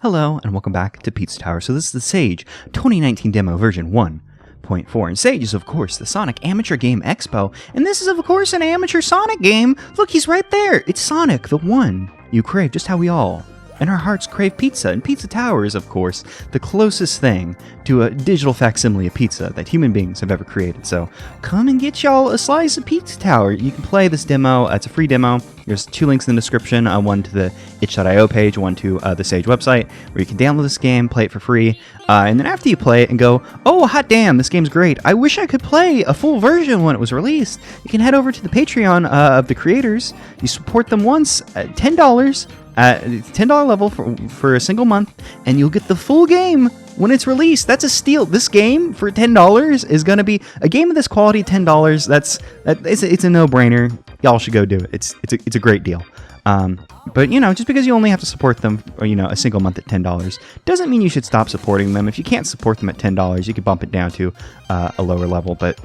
Hello, and welcome back to Pizza Tower. So this is the Sage 2019 demo version 1.4. And Sage is, of course, the Sonic Amateur Game Expo. And this is, of course, an amateur Sonic game. Look, he's right there. It's Sonic, the one you crave, just how we all and our hearts crave pizza. And Pizza Tower is, of course, the closest thing to a digital facsimile of pizza that human beings have ever created. So come and get y'all a slice of Pizza Tower. You can play this demo. It's a free demo. There's 2 links in the description, one to the itch.io page, one to the Sage website, where you can download this game, play it for free, and then after you play it and go, oh, hot damn, this game's great. I wish I could play a full version when it was released. You can head over to the Patreon of the creators. You support them once at $10, at $10 level for a single month, and you'll get the full game when it's released. That's a steal. This game for $10 is going to be a game of this quality. $10. It's a no-brainer. Y'all should go do it. It's a great deal. But just because you only have to support them, a single month at $10, doesn't mean you should stop supporting them. If you can't support them at $10, you could bump it down to a lower level. But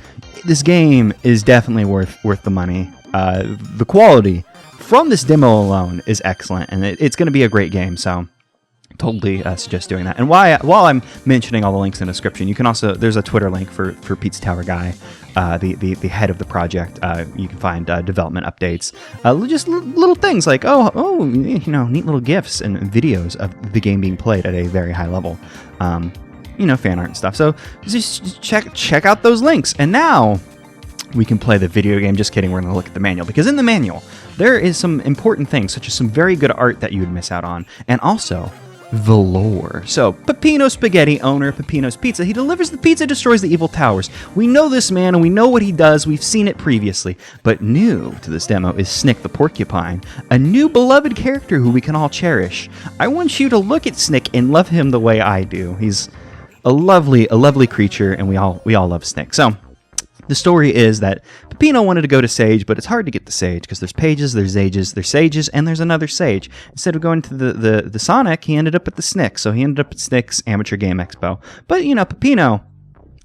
this game is definitely worth the money. The quality from this demo alone is excellent, and it's going to be a great game. So totally suggest doing that. And while I'm mentioning all the links in the description, you can also, there's a Twitter link for Pizza Tower Guy, the head of the project. You can find development updates, just little things like neat little GIFs and videos of the game being played at a very high level. Fan art and stuff. So just check out those links. And now we can play the video game. Just kidding, we're going to look at the manual, because in the manual there is some important things, such as some very good art that you would miss out on, and also the lore. So, Peppino Spaghetti, owner of Peppino's Pizza, he delivers the pizza, destroys the evil towers. We know this man, and we know what he does. We've seen it previously. But new to this demo is Snick the Porcupine, a new beloved character who we can all cherish. I want you to look at Snick and love him the way I do. He's a lovely creature, and we all love Snick. So, the story is that Peppino wanted to go to Sage, but it's hard to get to Sage because there's pages, there's ages, there's sages, and there's another Sage. Instead of going to the Sonic, he ended up at the Snick. So he ended up at Snick's Amateur Game Expo. But, Peppino,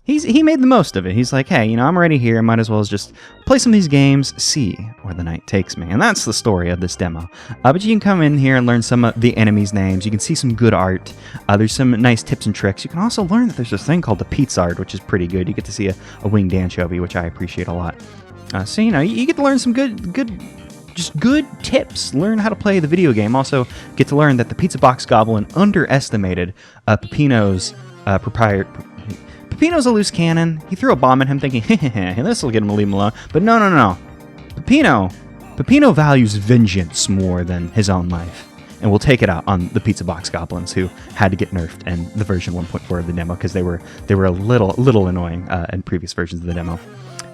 he made the most of it. He's like, hey, I'm already here. I might as well just play some of these games, see where the night takes me. And that's the story of this demo. But you can come in here and learn some of the enemies' names. You can see some good art. There's some nice tips and tricks. You can also learn that there's this thing called the pizza art, which is pretty good. You get to see a winged anchovy, which I appreciate a lot. So, you get to learn some good tips. Learn how to play the video game. Also get to learn that the Pizza Box Goblin underestimated Peppino's Peppino's a loose cannon. He threw a bomb at him thinking, this will get him to leave him alone. But no. Peppino values vengeance more than his own life, and will take it out on the Pizza Box Goblins, who had to get nerfed in the version 1.4 of the demo because they were a little annoying in previous versions of the demo.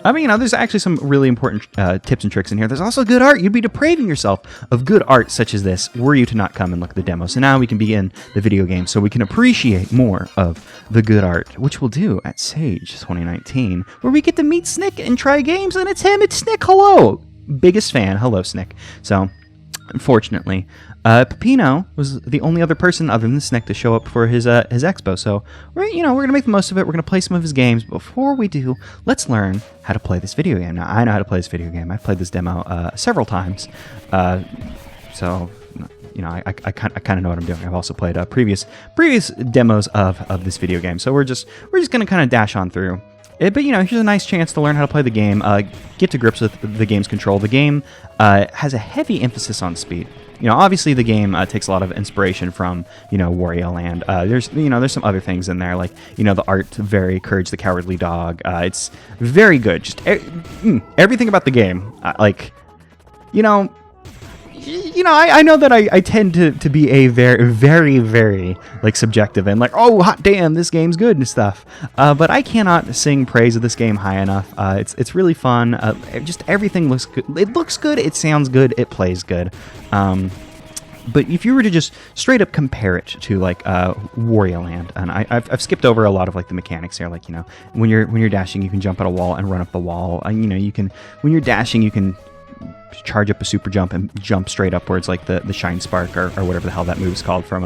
There's actually some really important tips and tricks in here. There's also good art. You'd be depraving yourself of good art such as this were you to not come and look at the demo. So now we can begin the video game so we can appreciate more of the good art, which we'll do at Sage 2019, where we get to meet Snick and try games, and it's him. It's Snick. Hello. Biggest fan. Hello, Snick. So, unfortunately, Peppino was the only other person other than Snick to show up for his expo. So we're gonna make the most of it. We're gonna play some of his games. But before we do, let's learn how to play this video game. Now I know how to play this video game. I've played this demo several times. So I kind of know what I'm doing. I've also played previous demos of this video game. So we're just gonna kind of dash on through. But here's a nice chance to learn how to play the game, get to grips with the game's control. The game has a heavy emphasis on speed. Obviously the game takes a lot of inspiration from, Wario Land. There's some other things in there, like, the art, very Courage the Cowardly Dog. It's very good. Just everything about the game. I know that I tend to be a very, very, very, subjective and oh, hot damn, this game's good and stuff. But I cannot sing praise of this game high enough. It's really fun. Just everything looks good. It looks good. It sounds good. It plays good. But if you were to just straight up compare it to Wario Land, and I've skipped over a lot of the mechanics here, when you're dashing, you can jump at a wall and run up the wall. You can, when you're dashing, you can charge up a super jump and jump straight upwards like the Shine Spark or whatever the hell that move's called from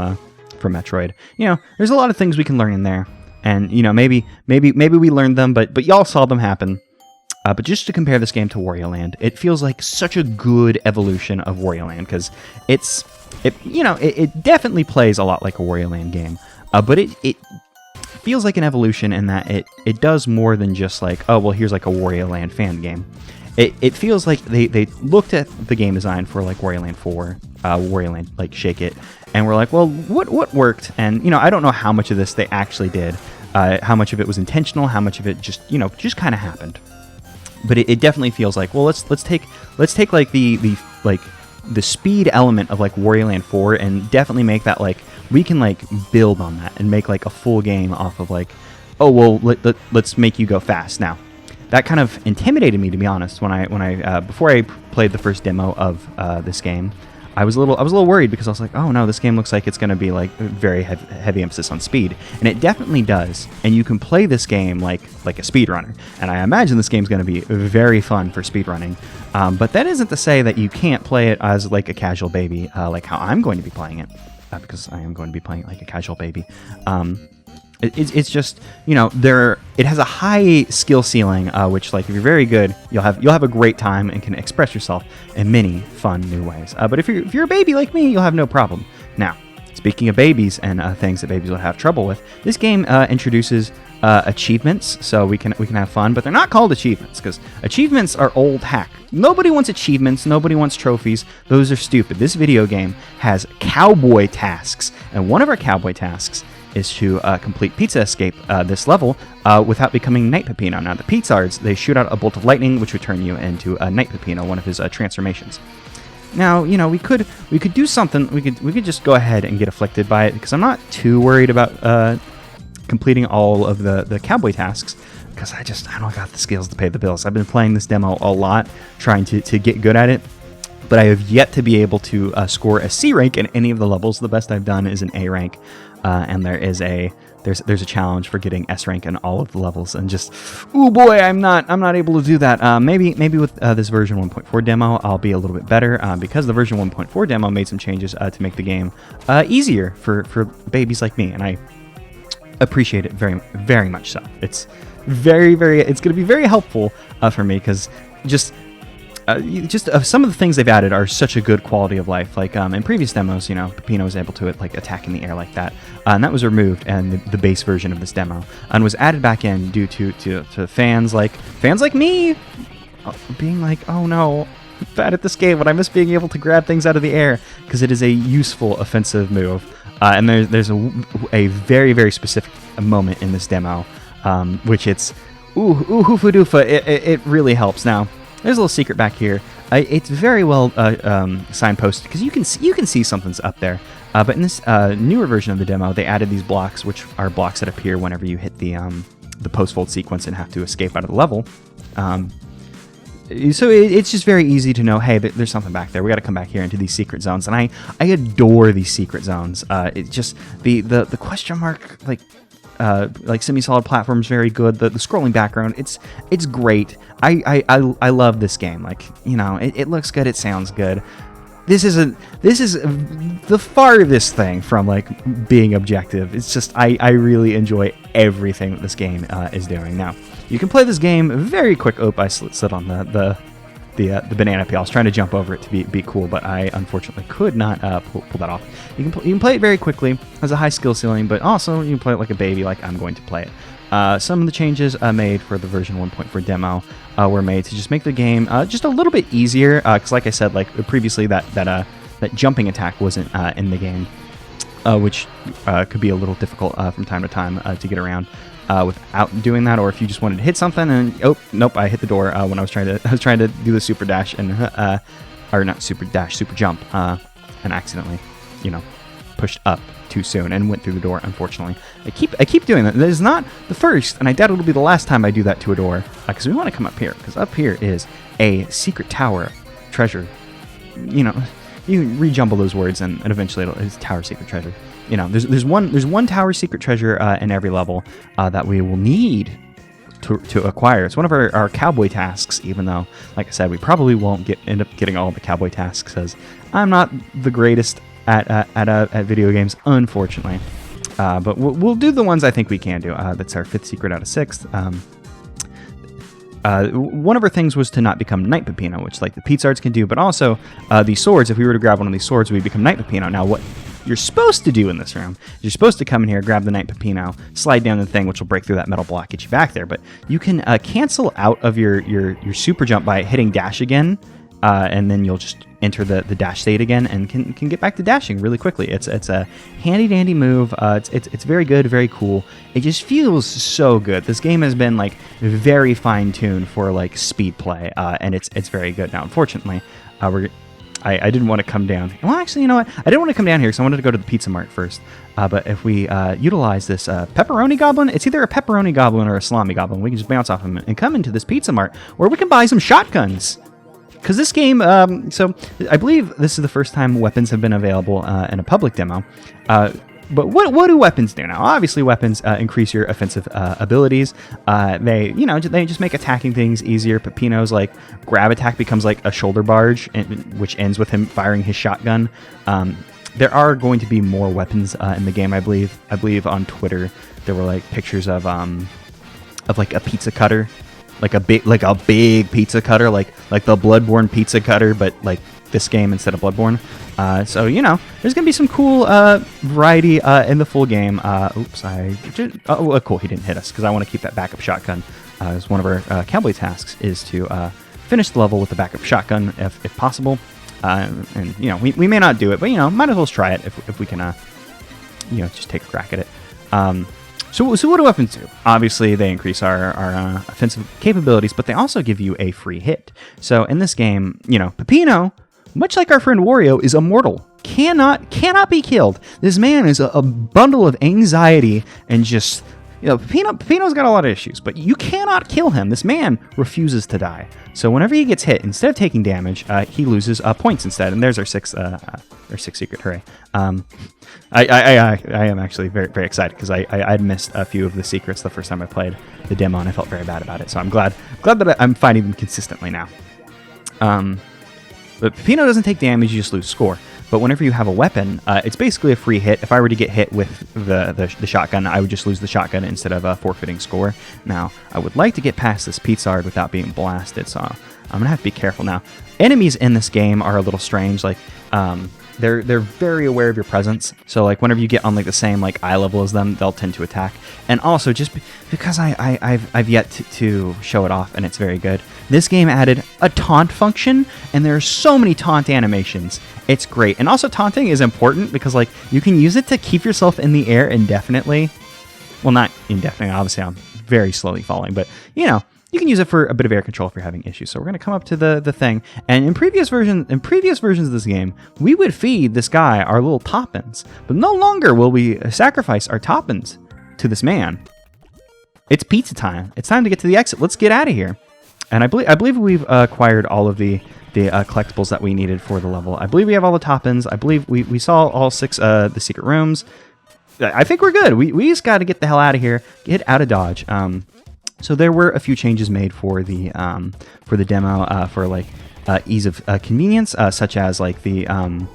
Metroid. There's a lot of things we can learn in there, and maybe we learned them, but y'all saw them happen. But just to compare this game to Wario Land, it feels like such a good evolution of Wario Land, because it definitely plays a lot like a Wario Land game, but it feels like an evolution in that it does more than just like, oh, well, here's like a Wario Land fan game. It feels like they looked at the game design for like Wario Land 4, Wario Land like Shake It, and we're like, well, what worked? And I don't know how much of this they actually did, how much of it was intentional, how much of it just kind of happened. But it definitely feels like, well, let's take like the speed element of like Wario Land 4 and definitely make that like we can like build on that and make like a full game off of like, oh, well, let's make you go fast. Now, that kind of intimidated me, to be honest, when I before I played the first demo of this game. I was a little worried because I was like, oh no, this game looks like it's going to be like very heavy emphasis on speed, and it definitely does. And you can play this game like a speedrunner, and I imagine this game's going to be very fun for speedrunning. But that isn't to say that you can't play it as like a casual baby, like how I'm going to be playing it, because I am going to be playing it like a casual baby. It's just, it has a high skill ceiling, which, like, if you're very good, you'll have a great time and can express yourself in many fun new ways. But if you're a baby like me, you'll have no problem. Now, speaking of babies and things that babies would have trouble with, this game introduces achievements, so we can have fun, but they're not called achievements, because achievements are old hack. Nobody wants achievements, nobody wants trophies, those are stupid. This video game has cowboy tasks, and one of our cowboy tasks is to complete Pizza Escape, this level, without becoming Night Peppino. Now, the Pizzards, they shoot out a bolt of lightning, which would turn you into Night Peppino, one of his transformations. Now, we could do something. We could just go ahead and get afflicted by it, because I'm not too worried about completing all of the cowboy tasks, because I don't got the skills to pay the bills. I've been playing this demo a lot, trying to get good at it, but I have yet to be able to score a C rank in any of the levels. The best I've done is an A rank, and there's a challenge for getting S rank in all of the levels, and just, oh boy, I'm not able to do that. Maybe with this version 1.4 demo, I'll be a little bit better, because the version 1.4 demo made some changes to make the game easier for babies like me, and I appreciate it very, very much so. It's very, very, it's going to be very helpful for me, because just some of the things they've added are such a good quality of life. Like in previous demos, Peppino was able to like attack in the air like that, and that was removed in the base version of this demo, and was added back in due to fans like me being like, oh no, I'm bad at this game, but I miss being able to grab things out of the air, because it is a useful offensive move. And there's a very, very specific moment in this demo, which it's hoofa doofa. It really helps. Now, there's a little secret back here. It's very well signposted, because you can see something's up there. But in this newer version of the demo, they added these blocks, which are blocks that appear whenever you hit the post-fold sequence and have to escape out of the level. So it's just very easy to know, hey, there's something back there. We got to come back here into these secret zones, and I adore these secret zones. It's just the question mark like semi-solid platform is very good. The scrolling background, it's great. I love this game. Like, it looks good. It sounds good. This is the farthest thing from like being objective. It's just I really enjoy everything that this game is doing. Now, you can play this game very quick. Oh, I slid on the banana peel. I was trying to jump over it to be cool, but I unfortunately could not pull that off. You can play it very quickly. Has a high skill ceiling, but also you can play it like a baby, like I'm going to play it. Some of the changes made for the version 1.4 demo were made to just make the game just a little bit easier. Because, like I said, like previously, that jumping attack wasn't in the game, which could be a little difficult from time to time to get around without doing that. Or if you just wanted to hit something and oh nope, I hit the door when I was trying to do the super dash and or not super dash, super jump, and accidentally, pushed up too soon and went through the door. Unfortunately, I keep doing that. That is not the first, and I doubt it'll be the last time I do that to a door, because we want to come up here, because up here is a secret tower treasure. You can rejumble those words, and eventually it's tower secret treasure. There's one tower secret treasure in every level that we will need to acquire. It's one of our cowboy tasks, even though, like I said, we probably won't end up getting all the cowboy tasks, because I'm not the greatest at video games, unfortunately. But we'll do the ones I think we can do. That's our 5th secret out of 6th. one of her things was to not become Knight Peppino, which like the Pizards can do, but also these swords, if we were to grab one of these swords, we'd become Knight Peppino. Now, what you're supposed to do in this room is you're supposed to come in here, grab the Knight Peppino, slide down the thing, which will break through that metal block, get you back there. But you can cancel out of your super jump by hitting dash again, and then you'll just enter the dash state again and can get back to dashing really quickly. It's a handy dandy move. It's very good, very cool. It just feels so good. This game has been like very fine tuned for like speed play, and it's very good. Now, unfortunately, I didn't want to come down. Well, actually, you know what? I didn't want to come down here because I wanted to go to the Pizza Mart first. But if we utilize this pepperoni goblin, it's either a pepperoni goblin or a salami goblin. We can just bounce off him and come into this Pizza Mart where we can buy some shotguns. Because this game, so I believe this is the first time weapons have been available in a public demo. But what do weapons do now? Obviously, weapons increase your offensive abilities. They just make attacking things easier. Peppino's like grab attack becomes like a shoulder barge, which ends with him firing his shotgun. There are going to be more weapons in the game. I believe on Twitter there were like pictures of like a pizza cutter. Like a big pizza cutter, like the Bloodborne pizza cutter, but like this game instead of Bloodborne. So there's gonna be some cool variety in the full game. Cool, he didn't hit us because I want to keep that backup shotgun. As one of our cowboy tasks is to finish the level with the backup shotgun if possible. And we may not do it, but might as well try it if we can just take a crack at it. So what do weapons do? Obviously, they increase our offensive capabilities, but they also give you a free hit. So in this game, Peppino, much like our friend Wario, is immortal. Cannot be killed. This man is a bundle of anxiety and just... Peppino's got a lot of issues, but you cannot kill him. This man refuses to die. So whenever he gets hit, instead of taking damage, he loses points instead. And there's our sixth secret. Hooray! I am actually very, very excited because I'd missed a few of the secrets the first time I played the demo, and I felt very bad about it. So I'm glad that I'm finding them consistently now. But Peppino doesn't take damage; you just lose score. But whenever you have a weapon, it's basically a free hit. If I were to get hit with the shotgun, I would just lose the shotgun instead of forfeiting score. Now, I would like to get past this Pizard without being blasted, so I'm going to have to be careful now. Enemies in this game are a little strange. Like, they're very aware of your presence. So, like, whenever you get on, like, the same, like, eye level as them, they'll tend to attack. And also, just because I've yet to show it off, and it's very good, this game added a taunt function, and there are so many taunt animations. It's great. And also, taunting is important because, like, you can use it to keep yourself in the air indefinitely. Well, not indefinitely. Obviously, I'm very slowly falling. But, you can use it for a bit of air control if you're having issues. So we're going to come up to the thing. And in previous versions of this game, we would feed this guy our little toppins. But no longer will we sacrifice our toppins to this man. It's pizza time. It's time to get to the exit. Let's get out of here. And I believe we've acquired all of the collectibles that we needed for the level. I believe we have all the toppins. I believe we saw all 6 the secret rooms. I think we're good. We just got to get the hell out of here. Get out of Dodge. So there were a few changes made for the demo for like ease of convenience, such as like the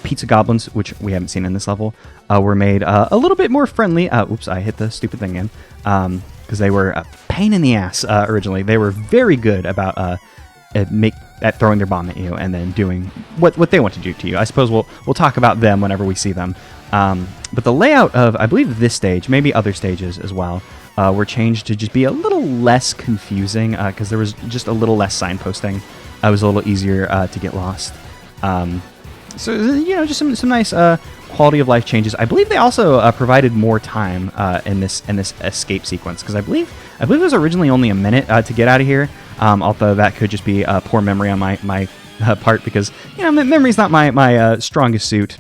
pizza goblins, which we haven't seen in this level, were made a little bit more friendly. Oops, I hit the stupid thing again. Because they were a pain in the ass originally. They were very good about at throwing their bomb at you and then doing what they want to do to you. I suppose we'll talk about them whenever we see them. But the layout of, I believe, this stage, maybe other stages as well, were changed to just be a little less confusing because there was just a little less signposting. It was a little easier to get lost. So just some nice quality of life changes. I believe they also provided more time in this escape sequence because I believe it was originally only a minute to get out of here. Although that could just be poor memory on my part because memory's not my strongest suit.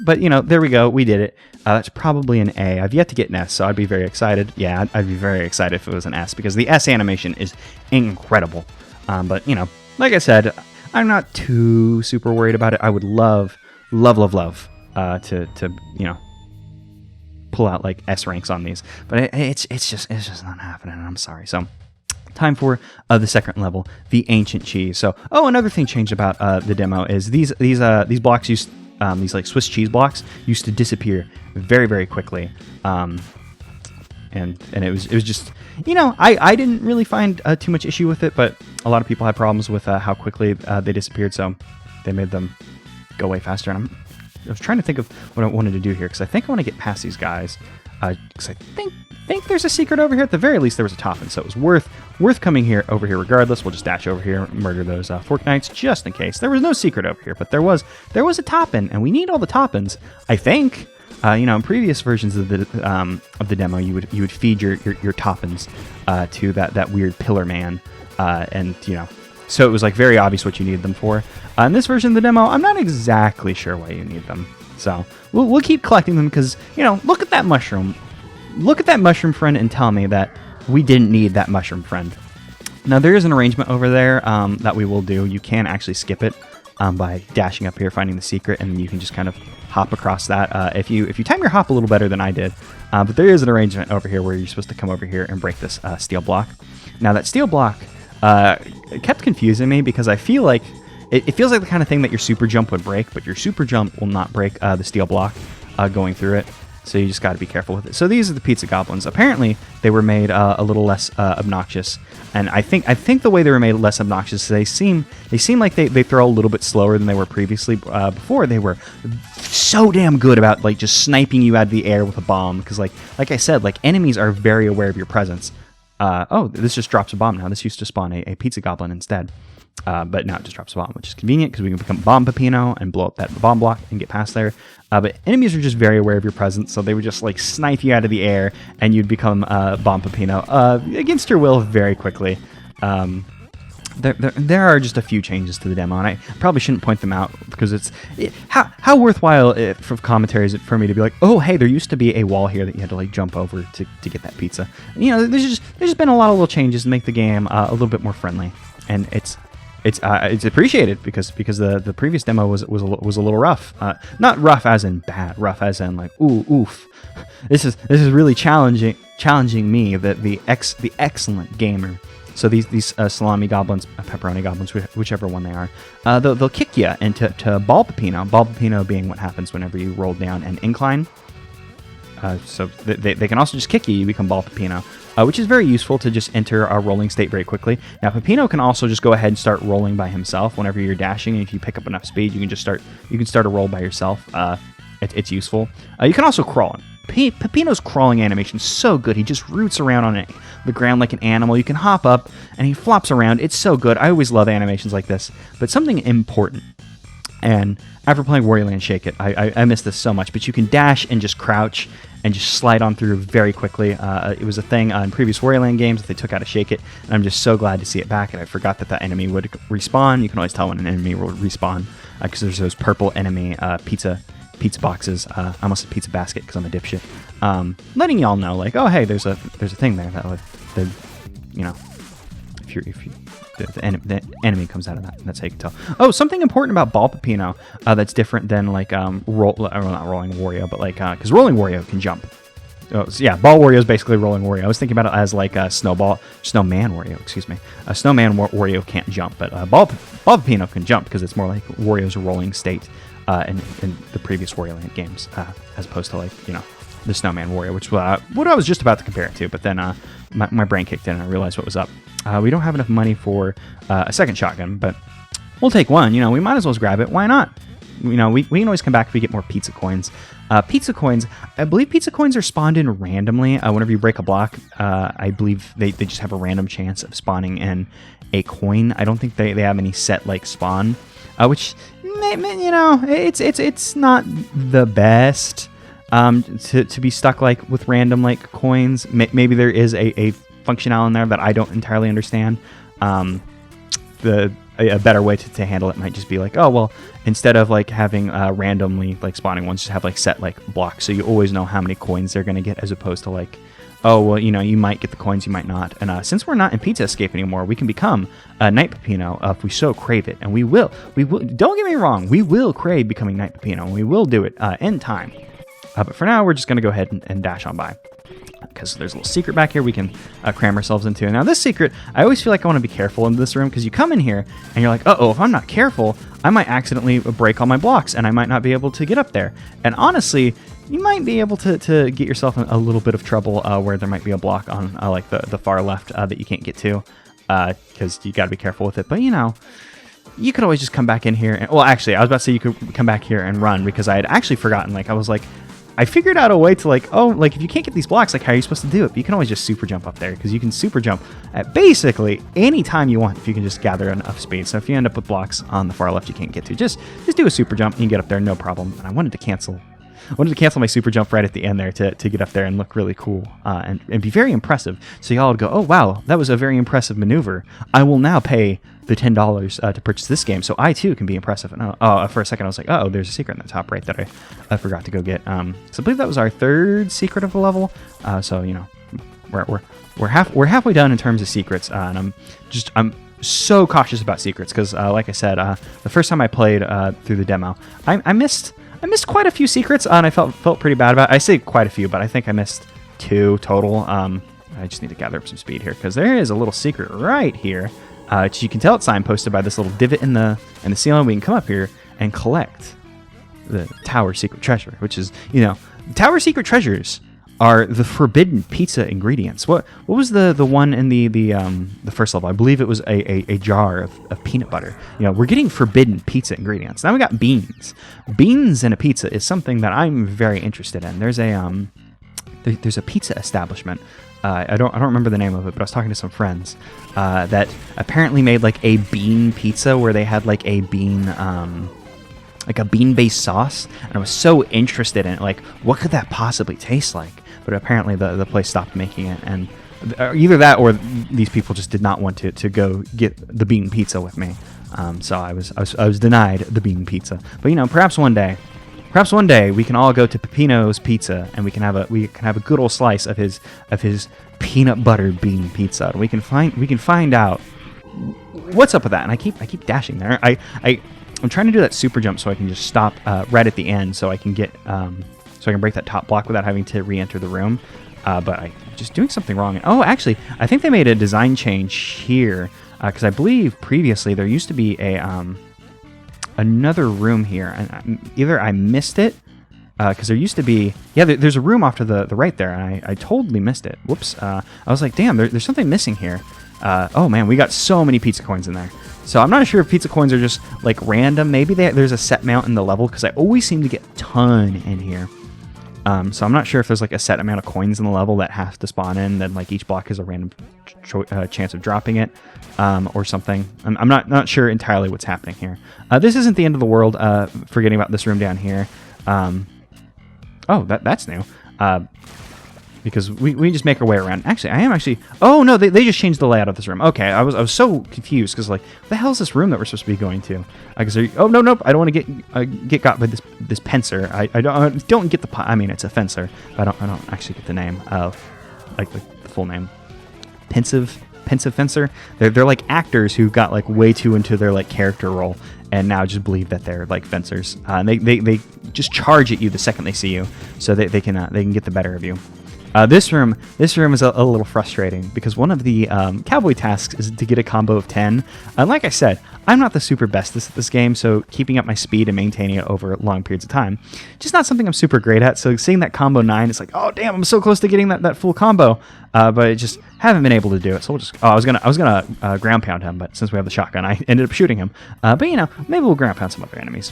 But there we go. We did it. That's probably an A. I've yet to get an S, so I'd be very excited. Yeah, I'd be very excited if it was an S because the S animation is incredible. But like I said, I'm not too super worried about it. I would love to pull out like S ranks on these, but it's just not happening. I'm sorry. So time for the second level, the ancient cheese. So another thing changed about the demo is these blocks used these like Swiss cheese blocks used to disappear very, very quickly. and it was just, you know, I didn't really find too much issue with it, but a lot of people had problems with how quickly they disappeared, so they made them go way faster. And I was trying to think of what I wanted to do here, because I think I want to get past these guys, because I think there's a secret over here. At the very least, there was a top-in, so it was worth coming over here regardless. We'll just dash over here, murder those Fork Knights just in case. There was no secret over here, but there was a top-in, and we need all the top-ins. I think, you know, in previous versions of the demo, you would feed your top-ins to that weird pillar man, and you know, so it was like very obvious what you needed them for. In this version of the demo, I'm not exactly sure why you need them, so we'll keep collecting them, because, you know, look at that mushroom. Look at that mushroom friend and tell me that we didn't need that mushroom friend. Now, there is an arrangement over there that we will do. You can actually skip it by dashing up here, finding the secret, and you can just kind of hop across that if you time your hop a little better than I did. But there is an arrangement over here where you're supposed to come over here and break this steel block. Now, that steel block kept confusing me, because I feel like it feels like the kind of thing that your super jump would break, but your super jump will not break the steel block going through it. So you just got to be careful with it. So these are the pizza goblins. Apparently, they were made a little less obnoxious, and I think the way they were made less obnoxious, they seem like they throw a little bit slower than they were previously. Before, they were so damn good about like just sniping you out of the air with a bomb, because like I said, like enemies are very aware of your presence. Oh, this just drops a bomb now. This used to spawn a pizza goblin instead. But now it just drops a bomb, which is convenient because we can become Bomb Pepino and blow up that bomb block and get past there. But enemies are just very aware of your presence, so they would just like snipe you out of the air, and you'd become Bomb Pepino against your will very quickly. There are just a few changes to the demo, and I probably shouldn't point them out, because how worthwhile for commentary is it for me to be like, oh hey, there used to be a wall here that you had to like jump over to get that pizza. You know, there's just been a lot of little changes to make the game a little bit more friendly, and it's appreciated, because the previous demo was a little rough. Not rough as in bad, rough as in like oof. This is really challenging me, the excellent gamer. So these salami goblins, pepperoni goblins, whichever one they are, they'll kick you into ball pepino. Ball pepino being what happens whenever you roll down an incline. So they can also just kick you. You become ball pepino. Which is very useful to just enter a rolling state very quickly. Now, Pepino can also just go ahead and start rolling by himself whenever you're dashing, and if you pick up enough speed, you can start a roll by yourself. It's useful. You can also crawl. Pepino's crawling animation is so good. He just roots around on the ground like an animal. You can hop up, and he flops around. It's so good. I always love animations like this. But something important, and after playing Wario Land Shake It, I miss this so much, but you can dash and just crouch and just slide on through very quickly. It was a thing in previous Wario Land games that they took out of Shake It, and I'm just so glad to see it back, and I forgot that enemy would respawn. You can always tell when an enemy will respawn, because there's those purple enemy pizza boxes. I almost said pizza basket because I'm a dipshit. Letting y'all know, like, oh hey, there's a thing there that would, you know, if you the enemy comes out of that. That's how you can tell. Oh, something important about Ball Pepino that's different than like not Rolling Wario, but like because Rolling Wario can jump. Oh, so yeah, Ball Wario is basically Rolling Wario. I was thinking about it as like a Snowman Wario. Excuse me, a Snowman Wario can't jump, but Ball Pepino can jump because it's more like Wario's rolling state in the previous Wario Land games, as opposed to like, you know, the Snowman Wario, which what I was just about to compare it to, but then my brain kicked in and I realized what was up. We don't have enough money for a second shotgun, but we'll take one. You know, we might as well grab it. Why not? You know, we can always come back if we get more pizza coins. Pizza coins, I believe pizza coins are spawned in randomly. Whenever you break a block, I believe they just have a random chance of spawning in a coin. I don't think they have any set like spawn, which, you know, it's not the best to be stuck like with random like coins. Maybe there is a functionality in there that I don't entirely understand. A better way to handle it might just be like, oh well, instead of like having randomly like spawning ones, just have like set like blocks, so you always know how many coins they're gonna get, as opposed to like, oh well, you know, you might get the coins, you might not. And since we're not in Pizza Escape anymore, we can become Knight Pepino if we so crave it, and we will. Don't get me wrong, we will crave becoming Knight Pepino, and we will do it in time. But for now, we're just gonna go ahead and dash on by, because there's a little secret back here we can cram ourselves into. Now this secret, I always feel like I want to be careful in this room, because you come in here and you're like, uh-oh, if I'm not careful, I might accidentally break all my blocks and I might not be able to get up there. And honestly, you might be able to get yourself in a little bit of trouble where there might be a block on like the far left that you can't get to, because you got to be careful with it. But you could always just come back in here. And, well, actually, I was about to say you could come back here and run, because I had actually forgotten. Like, I was like, I figured out a way to like, oh, like if you can't get these blocks, like how are you supposed to do it? But you can always just super jump up there, because you can super jump at basically any time you want if you can just gather enough speed. So if you end up with blocks on the far left you can't get to, just do a super jump and you can get up there, no problem. And I wanted to cancel my super jump right at the end there to get up there and look really cool and be very impressive. So y'all would go, oh wow, that was a very impressive maneuver. I will now pay the $10 to purchase this game, so I too can be impressive. And for a second I was like, oh, there's a secret in the top right that I forgot to go get. So I believe that was our third secret of the level. So we're halfway done in terms of secrets, and I'm so cautious about secrets because, like I said, the first time I played through the demo, I missed quite a few secrets, and I felt pretty bad about it. I say quite a few, but I think I missed 2 total. I just need to gather up some speed here, because there is a little secret right here. You can tell it's signposted by this little divot in the ceiling. We can come up here and collect the tower secret treasure, which is, tower secret treasures are the forbidden pizza ingredients. What was the one in the first level? I believe it was a jar of peanut butter. We're getting forbidden pizza ingredients. Now we got beans. Beans in a pizza is something that I'm very interested in. There's a pizza establishment. I don't remember the name of it, but I was talking to some friends that apparently made like a bean pizza where they had like a bean bean-based sauce, and I was so interested in it. Like, what could that possibly taste like? But apparently the place stopped making it, and either that or these people just did not want to go get the bean pizza with me. So I was denied the bean pizza. But perhaps one day we can all go to Peppino's Pizza, and we can have a good old slice of his peanut butter bean pizza. And we can find out what's up with that. And I keep dashing there. I'm trying to do that super jump so I can just stop right at the end, so I can get so I can break that top block without having to re-enter the room. But I'm just doing something wrong. Oh, actually, I think they made a design change here, because I believe previously there used to be another room here, and either I missed it, because there used to be, there's a room off to the right there, and I totally missed it. Whoops. I was like, damn, there's something missing here. Oh man, we got so many pizza coins in there. So I'm not sure if pizza coins are just like random. Maybe there's a set amount in the level, because I always seem to get a ton in here. So I'm not sure if there's like a set amount of coins in the level that has to spawn in, then like each block has a random chance of dropping it, or something. I'm not sure entirely what's happening here. This isn't the end of the world. Forgetting about this room down here. Oh, that's new. Because we just make our way around. Actually, oh no, they just changed the layout of this room. Okay, I was so confused, because like, what the hell is this room that we're supposed to be going to? Oh no, I don't want to get got by this pencer. I don't get the, I mean, it's a fencer. But I don't actually get the name of, like the full name. Pensive fencer. They're like actors who got like way too into their like character role, and now just believe that they're like fencers. And they just charge at you the second they see you, so they can get the better of you. This room is a little frustrating, because one of the cowboy tasks is to get a combo of 10. And like I said, I'm not the super best at this game, so keeping up my speed and maintaining it over long periods of time, just not something I'm super great at. So seeing that combo 9, it's like, oh damn, I'm so close to getting that full combo, but I just haven't been able to do it. So we'll just, I was gonna ground pound him, but since we have the shotgun, I ended up shooting him. But maybe we'll ground pound some other enemies.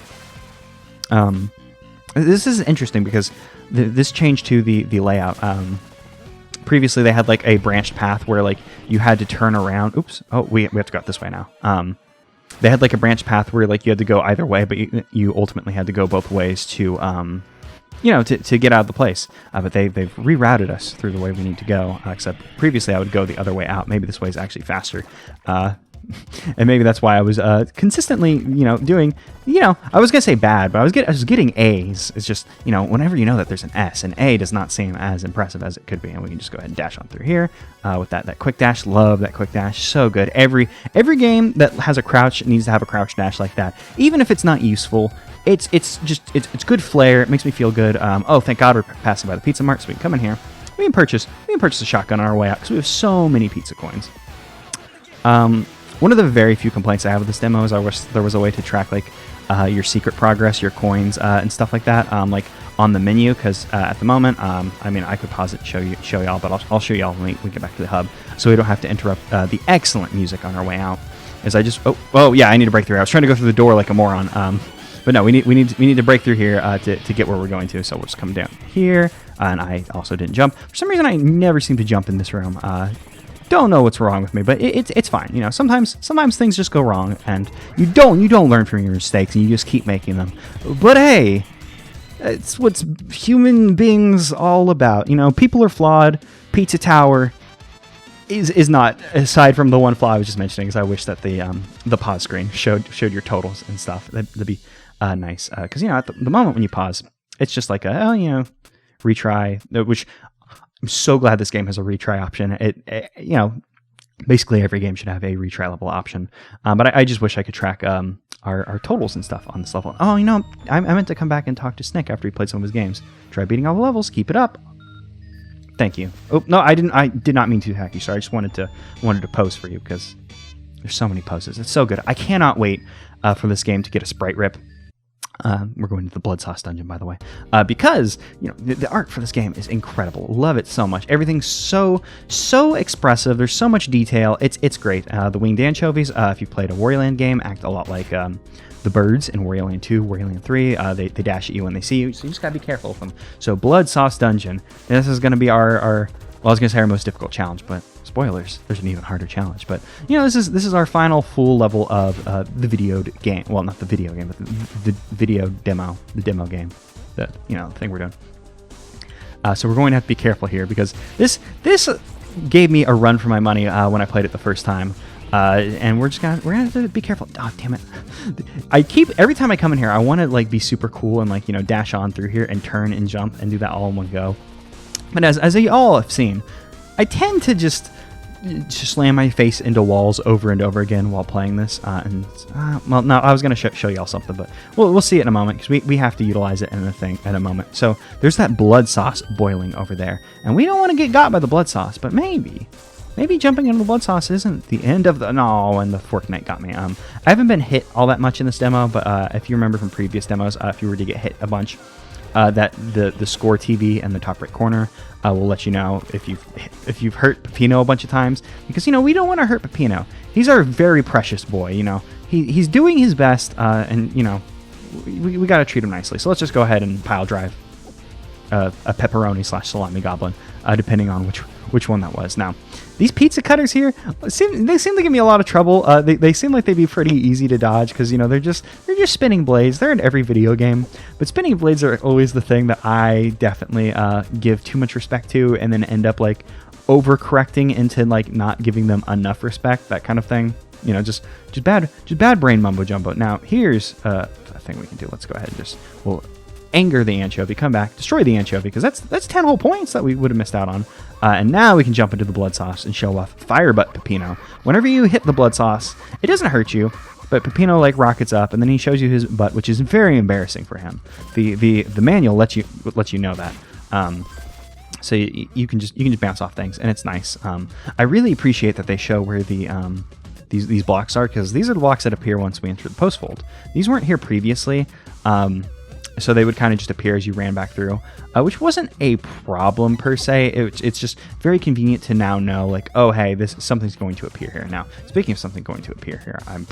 This is interesting because this changed to the layout. Previously, they had like a branched path where like you had to turn around. Oops. Oh, we have to go out this way now. They had like a branched path where like you had to go either way, but you ultimately had to go both ways to to get out of the place. But they've rerouted us through the way we need to go. Except previously I would go the other way out. Maybe this way is actually faster. And maybe that's why I was consistently, doing, I was going to say bad, but I was getting A's. It's just, whenever you know that there's an S, an A does not seem as impressive as it could be. And we can just go ahead and dash on through here with that quick dash. Love that quick dash. So good. Every game that has a crouch needs to have a crouch dash like that. Even if it's not useful, it's good flair. It makes me feel good. Oh, thank God we're passing by the Pizza Mart, so we can come in here. We can purchase a shotgun on our way out, because we have so many pizza coins. One of the very few complaints I have with this demo is I wish there was a way to track like your secret progress, your coins, and stuff like that. Like on the menu, because at the moment, I mean, I could pause it and show y'all, but I'll show y'all when we get back to the hub, so we don't have to interrupt the excellent music on our way out. As I just oh yeah, I need to break through. I was trying to go through the door like a moron, but no, we need to break through here to get where we're going to. So we'll just come down here, and I also didn't jump for some reason. I never seem to jump in this room. Don't know what's wrong with me, but it's fine. You know, sometimes things just go wrong, and you don't learn from your mistakes, and you just keep making them. But hey, it's what's human beings all about. You know, people are flawed. Pizza Tower is not, aside from the one flaw I was just mentioning, is I wish that the pause screen showed your totals and stuff. That'd be nice, because you know, at the moment when you pause, it's just like retry, which I'm so glad this game has a retry option. It you know, basically every game should have a retry level option, but I just wish I could track our totals and stuff on this level. Oh, you know, I meant to come back and talk to Snick after he played some of his games. Try beating all the levels. Keep it up. Thank you. Oh no, I did not mean to hack you. Sorry, I just wanted to pose for you because there's so many poses. It's so good. I cannot wait for this game to get a sprite rip. We're going to the Blood Sauce dungeon, by the way, because you know the art for this game is incredible. Love it so much. Everything's so expressive. There's so much detail. It's great. The winged anchovies, if you've played a Wario Land game, act a lot like the birds in Wario Land 2, Wario Land 3. They dash at you when they see you, so you just gotta be careful with them. So Blood Sauce dungeon. This is gonna be our well, I was gonna say our most difficult challenge, but spoilers, there's an even harder challenge. But you know, this is our final full level of the video game. Well, not the video game, but the video demo, the demo game. The thing we're doing. So we're going to have to be careful here because this gave me a run for my money when I played it the first time. And we're gonna have to be careful. Oh, damn it! Every time I come in here, I want to like be super cool and like dash on through here and turn and jump and do that all in one go. But as you all have seen, I tend to just slam my face into walls over and over again while playing this. Well, no, I was gonna show y'all something, but we'll see it in a moment because we have to utilize it in a moment. So there's that blood sauce boiling over there, and we don't want to get got by the blood sauce, but maybe jumping into the blood sauce isn't the end of the... No, and the Fork Knight got me. I haven't been hit all that much in this demo, but if you remember from previous demos, if you were to get hit a bunch, that the score TV in the top right corner will let you know if you've hurt Peppino a bunch of times, because we don't want to hurt Peppino. He's our very precious boy. He's doing his best, and we got to treat him nicely. So let's just go ahead and pile drive a pepperoni / salami goblin, depending on which one that was. Now, these pizza cutters here seem to give me a lot of trouble. They seem like they'd be pretty easy to dodge because they're just spinning blades. They're in every video game, but spinning blades are always the thing that I definitely give too much respect to, and then end up like overcorrecting into like not giving them enough respect. That kind of thing. Just bad brain mumbo jumbo. Now here's a thing we can do. Let's go ahead and we'll anger the anchovy, come back, destroy the anchovy, because that's 10 whole points that we would have missed out on. And now we can jump into the blood sauce and show off Firebutt Peppino. Whenever you hit the blood sauce, it doesn't hurt you, but Peppino like rockets up, and then he shows you his butt, which is very embarrassing for him. The manual lets you know that. So you can just bounce off things, and it's nice. I really appreciate that they show where the these blocks are, because these are the blocks that appear once we enter the post fold. These weren't here previously. So they would kind of just appear as you ran back through, which wasn't a problem per se. It's just very convenient to now know, like, oh, hey, something's going to appear here. Now, speaking of something going to appear here, I'm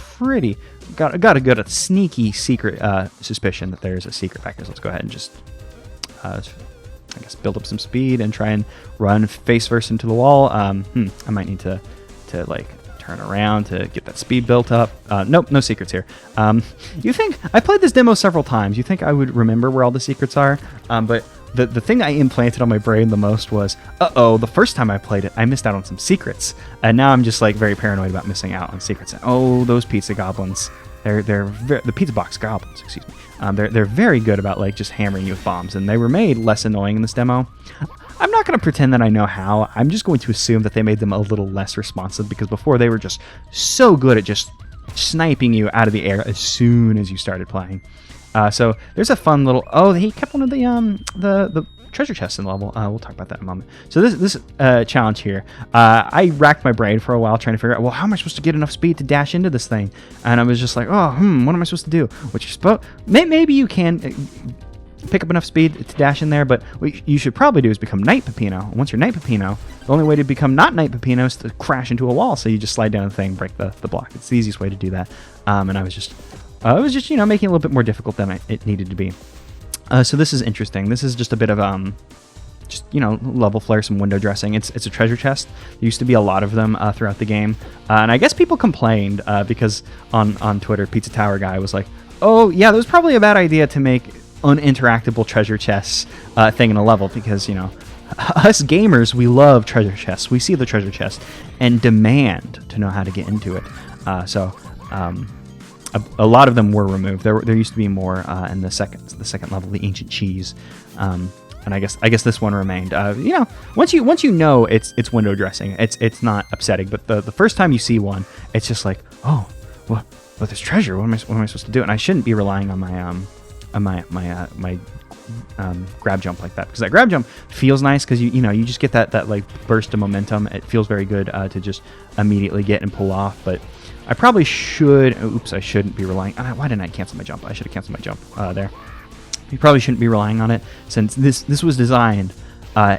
got a good sneaky secret suspicion that there's a secret back here. So let's go ahead and just, I guess, build up some speed and try and run face first into the wall. I might need to like turn around to get that speed built up. Nope, no secrets here. You think I played this demo several times? You think I would remember where all the secrets are? But the thing I implanted on my brain the most was, the first time I played it, I missed out on some secrets, and now I'm just like very paranoid about missing out on secrets. And those pizza goblins, the pizza box goblins, excuse me. They're very good about like just hammering you with bombs, and they were made less annoying in this demo. I'm not going to pretend that I know how. I'm just going to assume that they made them a little less responsive, because before they were just so good at just sniping you out of the air as soon as you started playing. So there's a fun little... Oh, he kept one of the treasure chests in the level. We'll talk about that in a moment. So this challenge here, I racked my brain for a while trying to figure out, well, how am I supposed to get enough speed to dash into this thing? And I was just like, what am I supposed to do? What you're supposed... Maybe you can... pick up enough speed to dash in there, but what you should probably do is become Knight Peppino. Once you're Knight Peppino, the only way to become not Knight Peppino is to crash into a wall, so you just slide down the thing, break the block. It's the easiest way to do that. And I was just you know, making it a little bit more difficult than it needed to be. So this is interesting. This is just a bit of just, you know, level flare, some window dressing. It's a treasure chest. There used to be a lot of them throughout the game, and I guess people complained because on Twitter, Pizza Tower guy was like, "Oh yeah, that was probably a bad idea to make uninteractable treasure chests thing in a level, because, you know, us gamers, we love treasure chests. We see the treasure chest and demand to know how to get into it." So a lot of them were removed. There used to be more in the second level, the ancient cheese, and I guess this one remained. You know, once you know it's window dressing, it's not upsetting. But the first time you see one, it's just like, oh, well, there's treasure. What am I supposed to do? And I shouldn't be relying on my grab jump like that, because that grab jump feels nice, because you know, you just get that like burst of momentum. It feels very good to just immediately get and pull off. But I probably should. Oops, I shouldn't be relying. Why didn't I cancel my jump? I should have canceled my jump there. You probably shouldn't be relying on it, since this was designed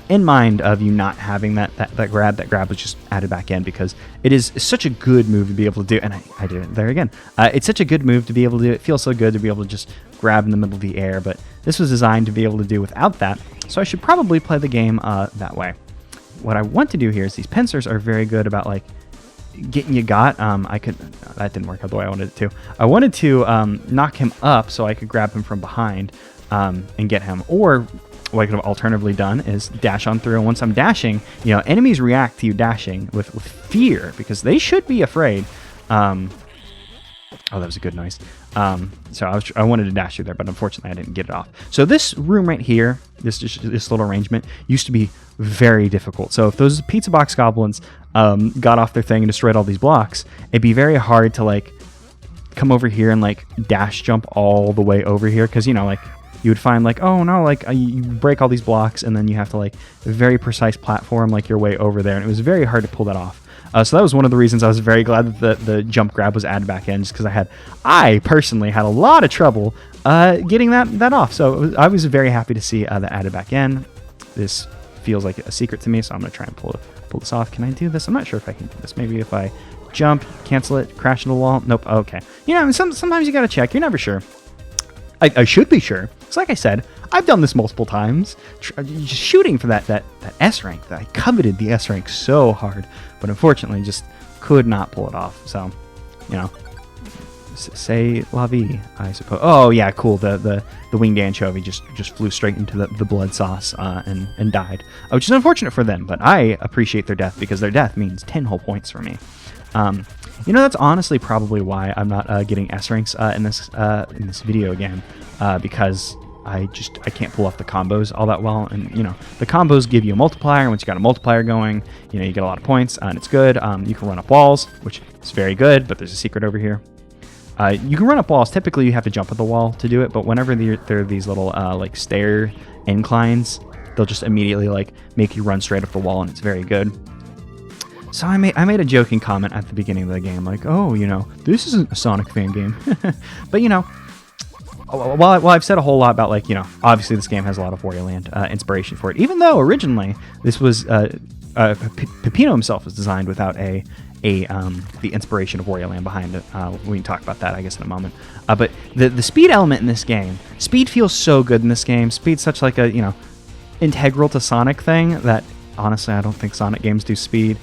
in mind of you not having that grab. That grab was just added back in because it is such a good move to be able to do. And I did it there again. It's such a good move to be able to do. It feels so good to be able to just grab in the middle of the air, but this was designed to be able to do without that. So I should probably play the game that way. What I want to do here is these pincers are very good about like getting you got. That didn't work out the way I wanted it to. I wanted to knock him up so I could grab him from behind and get him. Or what I could have alternatively done is dash on through. And once I'm dashing, you know, enemies react to you dashing with fear, because they should be afraid. Oh, that was a good noise. So I wanted to dash through there, but unfortunately I didn't get it off. So this room right here, this little arrangement, used to be very difficult. So if those pizza box goblins got off their thing and destroyed all these blocks, it'd be very hard to like come over here and like dash jump all the way over here, because, you know, like you would find like, oh no, like you break all these blocks and then you have to like very precise platform like your way over there, and it was very hard to pull that off. So that was one of the reasons I was very glad that the jump grab was added back in, just because I personally had a lot of trouble getting that off. So I was very happy to see that added back in. This feels like a secret to me, so I'm going to try and pull this off. Can I do this? I'm not sure if I can do this. Maybe if I jump, cancel it, crash into the wall. Nope. Okay. You know, sometimes you got to check. You're never sure. I should be sure. Because like I said, I've done this multiple times, just shooting for that S rank. That I coveted the S rank so hard, but unfortunately just could not pull it off. So, you know, say la vie, I suppose. Oh yeah, cool. The winged anchovy just flew straight into the blood sauce and died, which is unfortunate for them. But I appreciate their death, because their death means 10 whole points for me. You know, that's honestly probably why I'm not getting S ranks in this video again, because I can't pull off the combos all that well. And, you know, the combos give you a multiplier. Once you got a multiplier going, you know, you get a lot of points, and it's good. You can run up walls, which is very good, but there's a secret over here. You can run up walls. Typically, you have to jump at the wall to do it, but whenever there are these little like stair inclines, they'll just immediately like make you run straight up the wall, and it's very good. So I made a joking comment at the beginning of the game, like, oh, you know, this isn't a Sonic fan game. But, you know, while I've said a whole lot about, like, you know, obviously this game has a lot of Wario Land inspiration for it, even though originally this was Peppino himself was designed without the inspiration of Wario Land behind it. We can talk about that, I guess, in a moment. But the speed element in this game, speed feels so good in this game. Speed's such like a, you know, integral to Sonic thing that honestly I don't think Sonic games do speed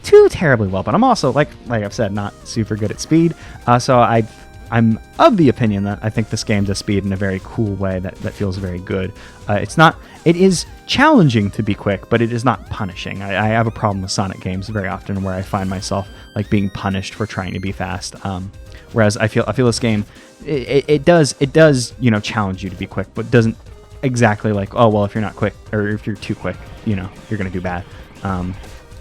too terribly well. But I'm also, like I've said, not super good at speed. So I'm of the opinion that I think this game does speed in a very cool way that feels very good. It is challenging to be quick, but it is not punishing. I have a problem with Sonic games very often where I find myself like being punished for trying to be fast. Whereas I feel this game, it does, you know, challenge you to be quick, but doesn't exactly like, oh, well, if you're not quick, or if you're too quick, you know, you're going to do bad.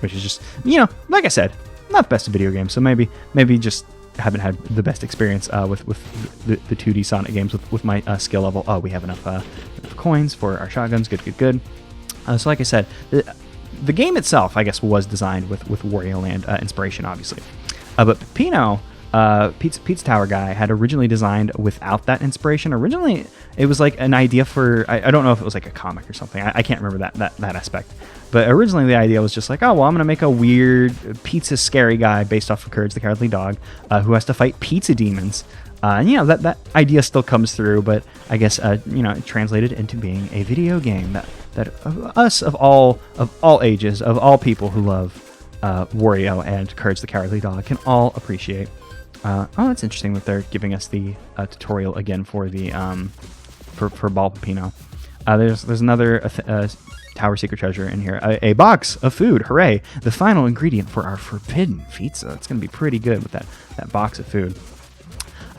Which is just, you know, like I said, not the best of video games. So maybe just haven't had the best experience with the 2D Sonic games with my skill level. Oh, we have enough coins for our shotguns. Good. So like I said, the game itself, I guess, was designed with Wario Land inspiration, obviously. But Peppino Pizza Tower guy had originally designed without that inspiration. Originally, it was like an idea for, I don't know if it was like a comic or something. I can't remember that aspect. But originally the idea was just like, oh, well, I'm going to make a weird pizza scary guy based off of Courage the Cowardly Dog who has to fight pizza demons. And, you know, that idea still comes through, but I guess, you know, it translated into being a video game that us of all ages, of all people who love Wario and Courage the Cowardly Dog can all appreciate. Oh, that's interesting that they're giving us the tutorial again for the for Ball Pepino. There's another Tower Secret Treasure in here. A box of food. Hooray! The final ingredient for our forbidden pizza. It's going to be pretty good with that box of food.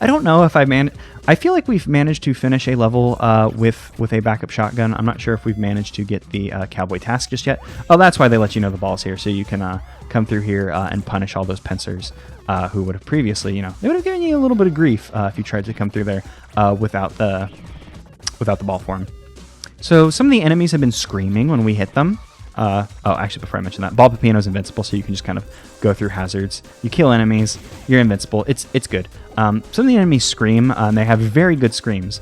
I don't know if I feel like we've managed to finish a level with a backup shotgun. I'm not sure if we've managed to get the cowboy task just yet. Oh, that's why they let you know the ball's here, so you can come through here and punish all those pincers who would have previously, you know, they would have given you a little bit of grief if you tried to come through there without the ball form. So some of the enemies have been screaming when we hit them. Oh, actually, before I mention that, Ball Pepino's invincible, so you can just kind of go through hazards. You kill enemies, you're invincible. It's good. Some of the enemies scream, and they have very good screams.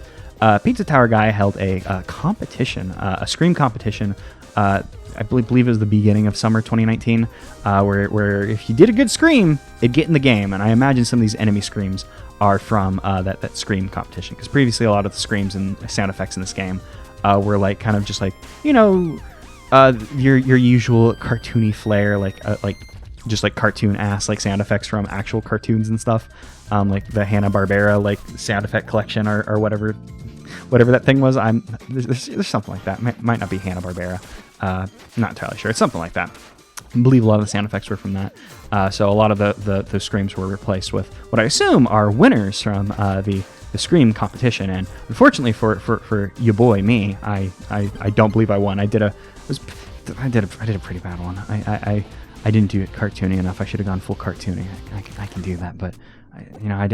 Pizza Tower guy held a competition, a scream competition. I believe it was the beginning of summer 2019, where if you did a good scream, it'd get in the game. And I imagine some of these enemy screams are from that scream competition, because previously a lot of the screams and sound effects in this game were like kind of just like, you know, your usual cartoony flair, like just like cartoon ass like sound effects from actual cartoons and stuff, like the Hanna-Barbera like sound effect collection or whatever that thing was. There's something like that. Might not be Hanna-Barbera. Not entirely sure. It's something like that. I believe a lot of the sound effects were from that. So a lot of the screams were replaced with what I assume are winners from the scream competition. And unfortunately for you boy me, I don't believe I won. I did a pretty bad one. I didn't do it cartoony enough. I should have gone full cartoony. I can do that, but I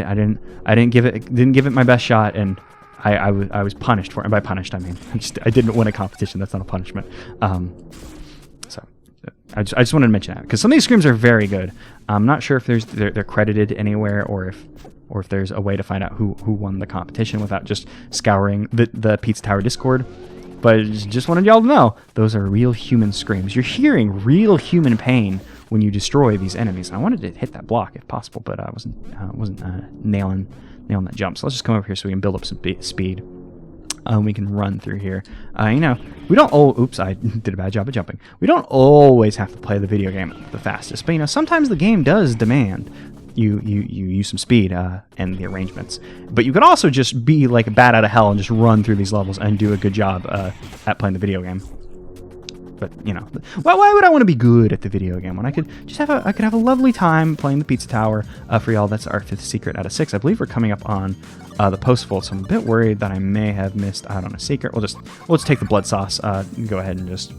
didn't give it my best shot, and I was punished for it. And by punished, I mean I didn't win a competition. That's not a punishment. So I just wanted to mention that because some of these screams are very good. I'm not sure if they're credited anywhere or if there's a way to find out who won the competition without just scouring the Pizza Tower Discord. But I just wanted y'all to know, those are real human screams. You're hearing real human pain when you destroy these enemies. And I wanted to hit that block if possible, but I wasn't nailing that jump. So let's just come over here so we can build up some speed. We can run through here. We don't. Oops, I did a bad job of jumping. We don't always have to play the video game the fastest, but sometimes the game does demand you use some speed and the arrangements. But you can also just be like a bat out of hell and just run through these levels and do a good job at playing the video game. But why would I want to be good at the video game when I could just have a lovely time playing the Pizza Tower? For y'all, that's our 5th secret out of 6. I believe we're coming up on the post-fold, so I'm a bit worried that I may have missed out on a secret. We'll just take the blood sauce. Go ahead and just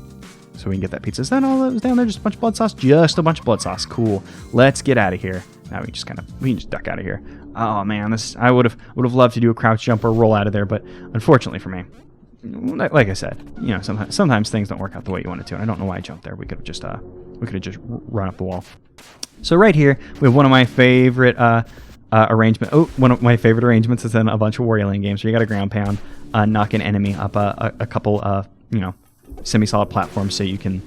so we can get that pizza. Is that all that was down there? Just a bunch of blood sauce? Just a bunch of blood sauce. Cool. Let's get out of here. Now we can just duck out of here. Oh man, I would have loved to do a crouch jump or roll out of there, but unfortunately for me, like I said, sometimes things don't work out the way you want it to, and I don't know why I jumped there. We could have just run up the wall. So right here we have one of my favorite one of my favorite arrangements is in a bunch of Wario Land games where you got a ground pound, knock an enemy up a couple semi-solid platforms so you can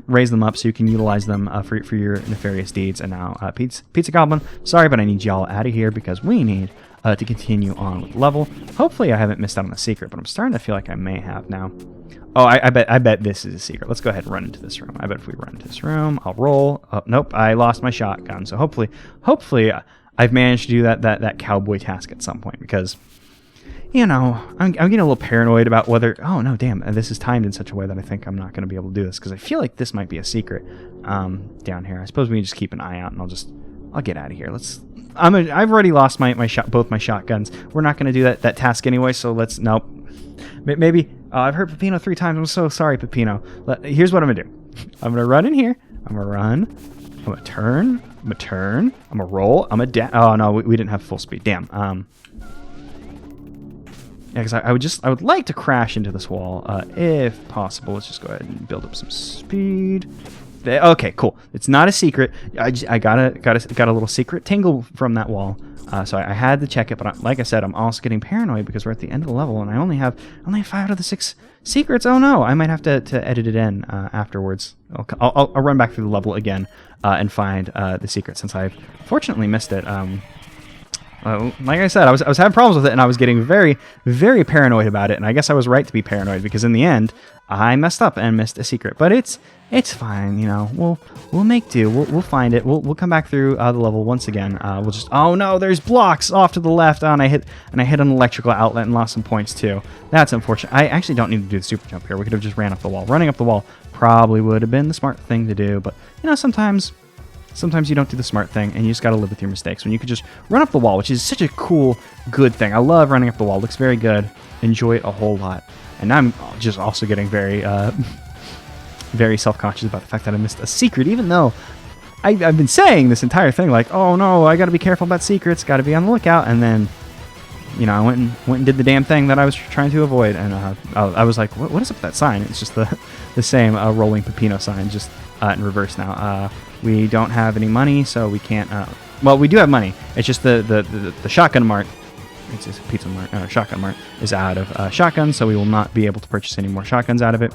raise them up so you can utilize them for your nefarious deeds. And now Pizza Goblin, sorry, but I need y'all out of here because we need to continue on with the level. Hopefully I haven't missed out on the secret, but I'm starting to feel like I may have now. Oh, I bet this is a secret. Let's go ahead and run into this room. I bet if we run into this room, I'll roll. Oh, nope, I lost my shotgun. So hopefully I've managed to do that cowboy task at some point because I'm getting a little paranoid about whether, oh no, damn, this is timed in such a way that I think I'm not going to be able to do this because I feel like this might be a secret down here. I suppose we can just keep an eye out and I'll get out of here. I've already lost both my shotguns. We're not going to do that task anyway, so nope. Maybe, I've heard Pepino 3 times. I'm so sorry, Pepino. Here's what I'm going to do. I'm going to run in here. I'm going to run. I'm going to turn. I'm going to turn. I'm going to roll. I'm going to oh no, we didn't have full speed. Damn. Yeah, because I would like to crash into this wall if possible. Let's just go ahead and build up some speed. Okay, cool. It's not a secret. I got a little secret tingle from that wall. So I had to check it, but like I said, I'm also getting paranoid because we're at the end of the level, and I only have 5 out of the 6 secrets. Oh no, I might have to edit it in afterwards. I'll run back through the level again and find the secret, since I've fortunately missed it. Like I said, I was having problems with it, and I was getting very, very paranoid about it, and I guess I was right to be paranoid, because in the end, I messed up and missed a secret. But it's fine, you know. We'll make do. We'll find it. We'll come back through the level once again. We'll just, oh no, there's blocks off to the left. And I hit an electrical outlet and lost some points too. That's unfortunate. I actually don't need to do the super jump here. We could have just ran up the wall. Running up the wall probably would have been the smart thing to do, but you know, sometimes you don't do the smart thing, and you just got to live with your mistakes. When you could just run up the wall, which is such a cool, good thing. I love running up the wall. It looks very good. Enjoy it a whole lot. And now I'm just also getting very, very self-conscious about the fact that I missed a secret, even though I've been saying this entire thing, like, oh no, I got to be careful about secrets, got to be on the lookout. And then, you know, I went and did the damn thing that I was trying to avoid. And I was like, what is up with that sign? It's just the same rolling pepino sign, just in reverse now. We don't have any money, so we can't. Well, we do have money. It's just the shotgun mart. It's a pizza mart. Shotgun mart is out of shotguns, so we will not be able to purchase any more shotguns out of it.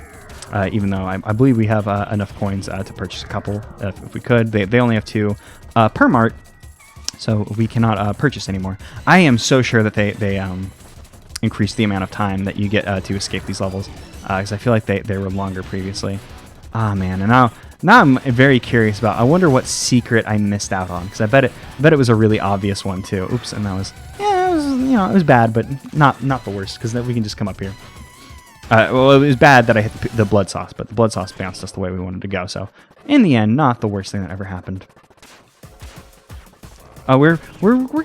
Even though I believe we have enough coins to purchase a couple if we could. They only have 2 per mart, so we cannot purchase anymore. I am so sure that they increased the amount of time that you get to escape these levels, because I feel like they were longer previously. Ah man, and now I'm very curious about. I wonder what secret I missed out on, because I bet it was a really obvious one too. Oops, and that was, yeah, it was, you know, it was bad, but not the worst, because then we can just come up here. Well, it was bad that I hit the blood sauce, but the blood sauce bounced us the way we wanted to go. So in the end, not the worst thing that ever happened. We're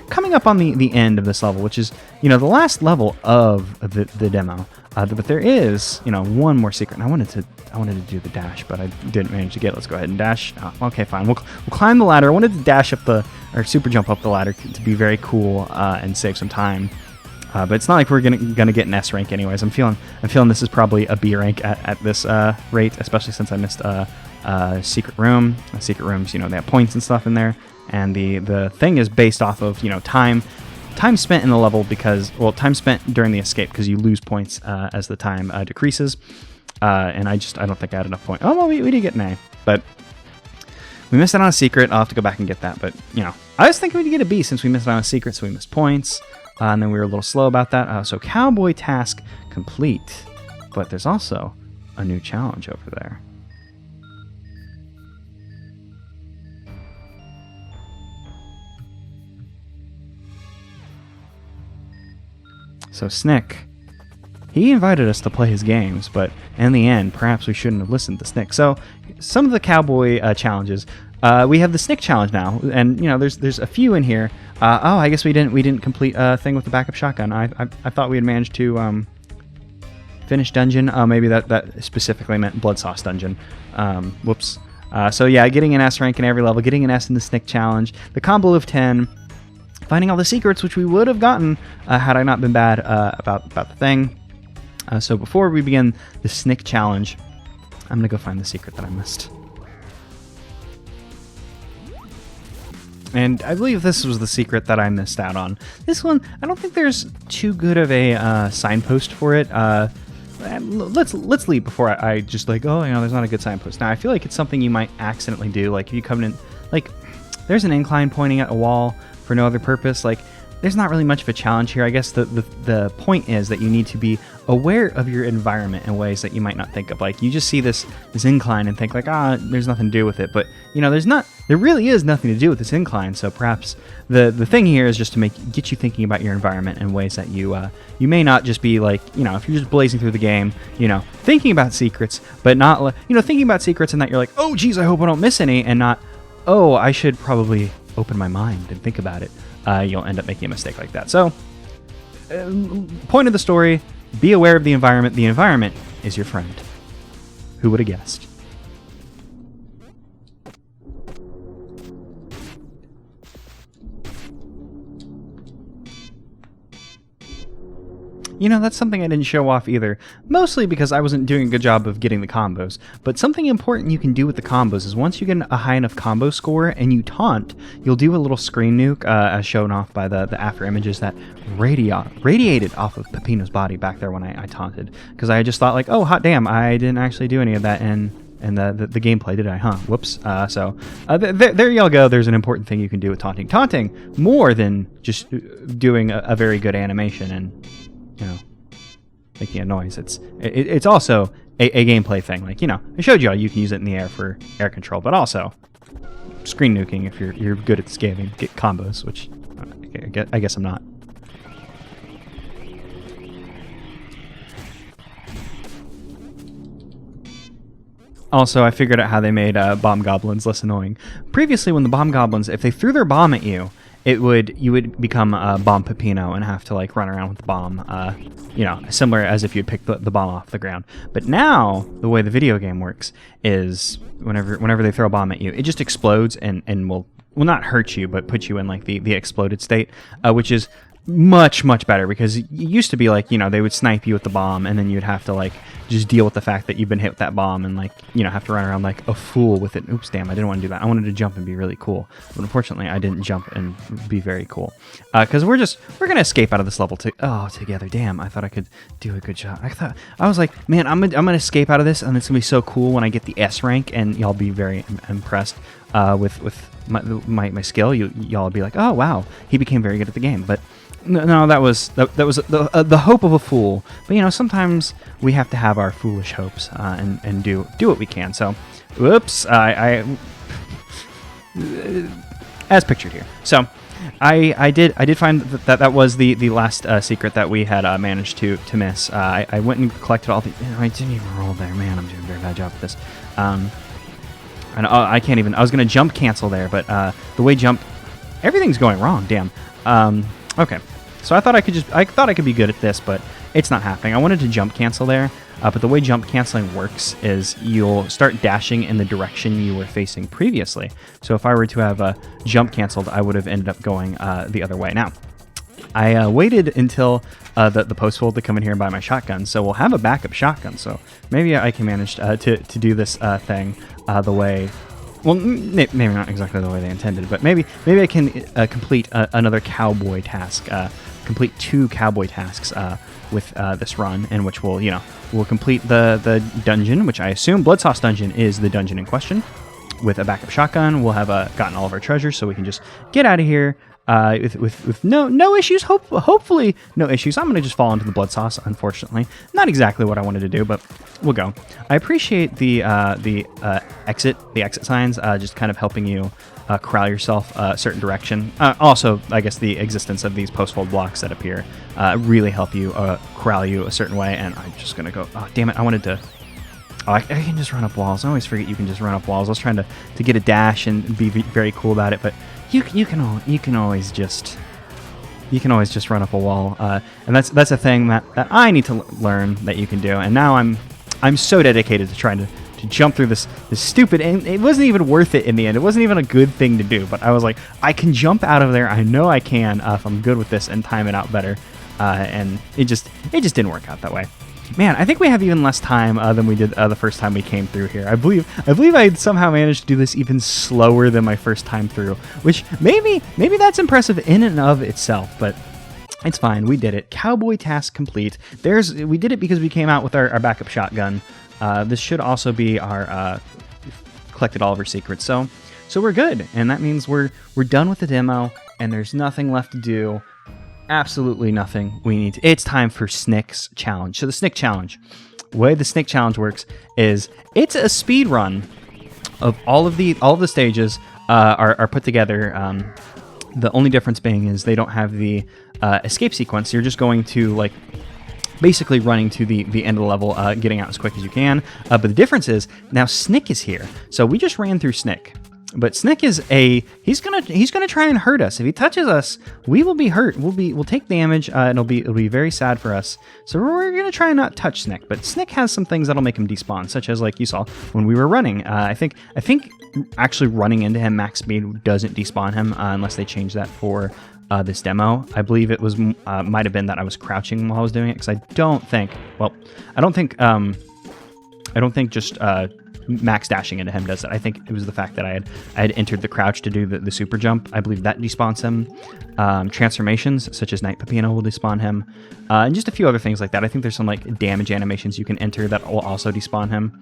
coming up on the end of this level, which is, you know, the last level of the demo. But there is, you know, one more secret, and I wanted to do the dash, but I didn't manage to get it. Let's go ahead and dash. Oh, okay, fine. We'll climb the ladder. I wanted to dash up or super jump up the ladder to be very cool and save some time. But it's not like we're gonna get an S rank anyways. I'm feeling this is probably a B rank at this rate, especially since I missed a secret room. Secret rooms, you know, they have points and stuff in there, and the thing is based off of, you know, time spent in the level, because, well, time spent during the escape, because you lose points as the time decreases. And I don't think I had enough points. Oh well, we did get an A, but we missed out on a secret. I'll have to go back and get that. But you know, I was thinking we'd get a B since we missed out on a secret, so we missed points. And then we were a little slow about that. So cowboy task complete. But there's also a new challenge over there. So Snick, he invited us to play his games, but in the end, perhaps we shouldn't have listened to Snick. So some of the cowboy challenges. We have the Snick challenge now, and you know, there's a few in here. Oh, I guess we didn't complete a thing with the backup shotgun. I thought we had managed to finish dungeon. Maybe that specifically meant blood sauce dungeon. Whoops. So yeah, getting an S rank in every level, getting an S in the Snick challenge, the combo of 10, finding all the secrets, which we would have gotten had I not been bad about the thing. So before we begin the Snick challenge, I'm gonna go find the secret that I missed. And I believe this was the secret that I missed out on. This one, I don't think there's too good of a signpost for it. Let's leave before I just like, oh, you know, there's not a good signpost. Now, I feel like it's something you might accidentally do. Like if you come in, like there's an incline pointing at a wall for no other purpose. Like there's not really much of a challenge here. I guess the point is that you need to be aware of your environment in ways that you might not think of. Like you just see this incline and think like, there's nothing to do with it. But you know, there really is nothing to do with this incline. So perhaps the thing here is just to get you thinking about your environment in ways that you may not just be like, you know, if you're just blazing through the game, you know, thinking about secrets, but not, you know, thinking about secrets and that you're like, oh geez, I hope I don't miss any, and not, oh, I should probably open my mind and think about it. You'll end up making a mistake like that. So, point of the story, be aware of the environment. The environment is your friend. Who would have guessed? that's something I didn't show off either, mostly because I wasn't doing a good job of getting the combos. But something important you can do with the combos is once you get a high enough combo score and you taunt, you'll do a little screen nuke, as shown off by the after images that radiated off of Peppino's body back there when I taunted. Because I just thought like, oh, hot damn, I didn't actually do any of that in the gameplay, did I? Whoops. There y'all go. There's an important thing you can do with taunting. Taunting, more than just doing a very good animation and, making a noise. It's also a gameplay thing. Like, I showed y'all you can use it in the air for air control, but also screen nuking if you're good at this game and get combos, which I guess I'm not. Also, I figured out how they made bomb goblins less annoying. Previously, when the bomb goblins, if they threw their bomb at you, you would become a bomb Peppino and have to like run around with the bomb, similar as if you'd pick the bomb off the ground. But now, the way the video game works is whenever they throw a bomb at you, it just explodes and will not hurt you, but put you in like the exploded state, which is much better, because it used to be like, they would snipe you with the bomb and then you'd have to like just deal with the fact that you've been hit with that bomb and like, have to run around like a fool with it. Oops, damn, I didn't want to do that. I wanted to jump and be really cool, but unfortunately I didn't jump and be very cool, because we're gonna escape out of this level together. Damn, I thought I could do a good job. I was like, man, I'm gonna escape out of this and it's gonna be so cool when I get the S rank, and y'all be very impressed with my skill. Y'all be like, oh wow, he became very good at the game. But no, that was the hope of a fool. But sometimes we have to have our foolish hopes and do what we can. So, whoops, I as pictured here. So, I did find that was the last secret that we had managed to miss. I went and collected all the. I didn't even roll there, man. I'm doing a very bad job at this. And I can't even. I was gonna jump cancel there, but the way jump, everything's going wrong. Damn. Okay, so I thought I could be good at this, but it's not happening. I wanted to jump cancel there, but the way jump canceling works is you'll start dashing in the direction you were facing previously. So if I were to have jump canceled, I would have ended up going the other way. Now, I waited until the post fold to come in here and buy my shotgun, so we'll have a backup shotgun. So maybe I can manage to do this thing the way. Well, maybe not exactly the way they intended, but maybe I can complete another cowboy task. Complete 2 cowboy tasks with this run, in which we'll complete the dungeon, which I assume Blood Sauce Dungeon is the dungeon in question. With a backup shotgun, we'll have gotten all of our treasures, so we can just get out of here with no issues. Hopefully no issues. I'm gonna just fall into the blood sauce. Unfortunately, not exactly what I wanted to do, but we'll go. I appreciate the exit signs, just kind of helping you corral yourself a certain direction. Also, I guess the existence of these post-fold blocks that appear really help you corral you a certain way. And I'm just gonna go. Oh, damn it! I wanted to. Oh, I can just run up walls. I always forget you can just run up walls. I was trying to get a dash and be very cool about it, but you can always just run up a wall. And that's a thing that I need to learn that you can do. And now I'm so dedicated to trying to jump through this stupid, and it wasn't even worth it in the end. It wasn't even a good thing to do, but I was like, I can jump out of there. I know I can if I'm good with this and time it out better. And it just didn't work out that way. Man, I think we have even less time than we did the first time we came through here. I believe I somehow managed to do this even slower than my first time through, which maybe that's impressive in and of itself, but it's fine. We did it. Cowboy task complete. We did it because we came out with our backup shotgun. This should also be our collected all of our secrets. So we're good, and that means we're done with the demo, and there's nothing left to do. Absolutely nothing we need to. It's time for Snick's challenge. So the Snick challenge, the way the Snick challenge works is it's a speed run of all of the stages are put together. The only difference being is they don't have the escape sequence. You're just going to basically running to the end of the level, getting out as quick as you can. But the difference is now Snick is here. So we just ran through Snick. But Snick is he's gonna try and hurt us. If he touches us, we will be hurt. We'll take damage, and it'll be very sad for us. So we're gonna try and not touch Snick. But Snick has some things that'll make him despawn, such as like you saw when we were running. I think actually running into him max speed doesn't despawn him unless they change that for this demo. I believe it was might have been that I was crouching while I was doing it, because I don't think just max dashing into him does it. I think it was the fact that I had entered the crouch to do the super jump. I believe that despawns him. Transformations such as Night Peppino will despawn him, and just a few other things like that. I think there's some like damage animations you can enter that will also despawn him,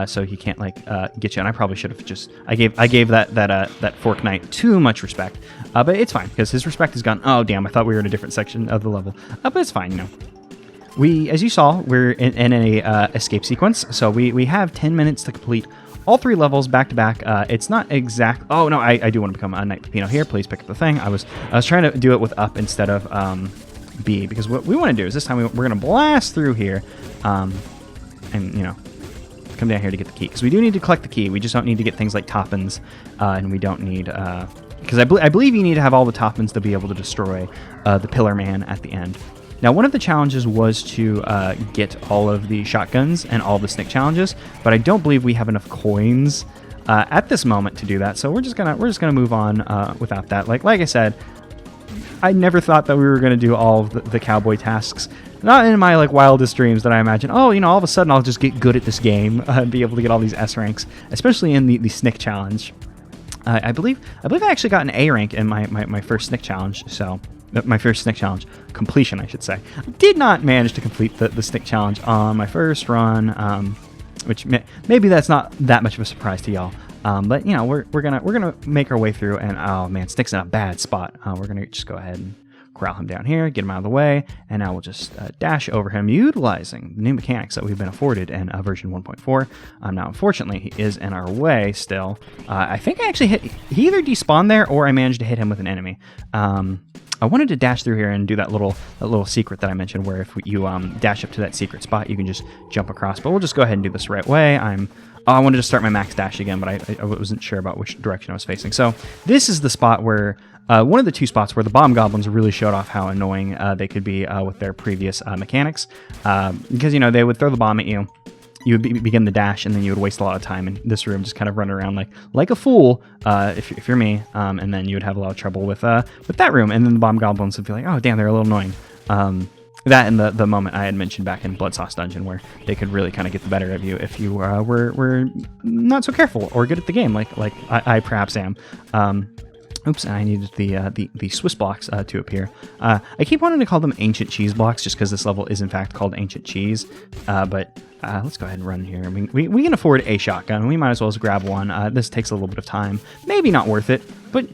so he can't like get you. And I probably should have just I gave that Fork Knight too much respect, but it's fine because his respect is gone. Oh damn! I thought we were in a different section of the level, but it's fine, you know. We, as you saw, we're in a escape sequence, so we have 10 minutes to complete all 3 levels back to back. It's not exact. Oh no, I do want to become a Night Peppino here. Please pick up the thing. I was trying to do it with up instead of B, because what we want to do is this time we're going to blast through here, and you know, come down here to get the key, because we do need to collect the key. We just don't need to get things like toppins, and we don't need because I believe you need to have all the toppins to be able to destroy the Pillar Man at the end. Now, one of the challenges was to get all of the shotguns and all the snick challenges, but I don't believe we have enough coins at this moment to do that. So we're just gonna move on without that. Like I said, I never thought that we were gonna do all of the cowboy tasks. Not in my like wildest dreams that I imagine. Oh, you know, all of a sudden I'll just get good at this game and be able to get all these S ranks, especially in the snick challenge. I believe I actually got an A rank in my first snick challenge. So. My first snick challenge completion, I should say. I did not manage to complete the snick challenge on my first run, which maybe that's not that much of a surprise to y'all. But you know, we're gonna make our way through, and oh man, Snick's in a bad spot. We're gonna just go ahead and corral him down here, get him out of the way, and now we'll just dash over him, utilizing the new mechanics that we've been afforded in version 1.4. Now, unfortunately, he is in our way still. I think I actually he either despawned there, or I managed to hit him with an enemy. I wanted to dash through here and do that little secret that I mentioned, where if you dash up to that secret spot, you can just jump across. But we'll just go ahead and do this the right way. I wanted to start my max dash again, but I wasn't sure about which direction I was facing. So this is the spot where, one of the 2 spots where the bomb goblins really showed off how annoying they could be with their previous mechanics. Because, you know, they would throw the bomb at you. You would begin the dash, and then you would waste a lot of time in this room, just kind of run around like a fool, if you're me, and then you would have a lot of trouble with that room, and then the bomb goblins would be like, oh damn, they're a little annoying. That and the moment I had mentioned back in Blood Sauce Dungeon, where they could really kind of get the better of you if you were not so careful or good at the game, like I perhaps am. Oops, I needed the Swiss blocks to appear. I keep wanting to call them ancient cheese blocks, just because this level is in fact called ancient cheese. But let's go ahead and run here. I mean, we can afford a shotgun. We might as well just grab one. This takes a little bit of time. Maybe not worth it, but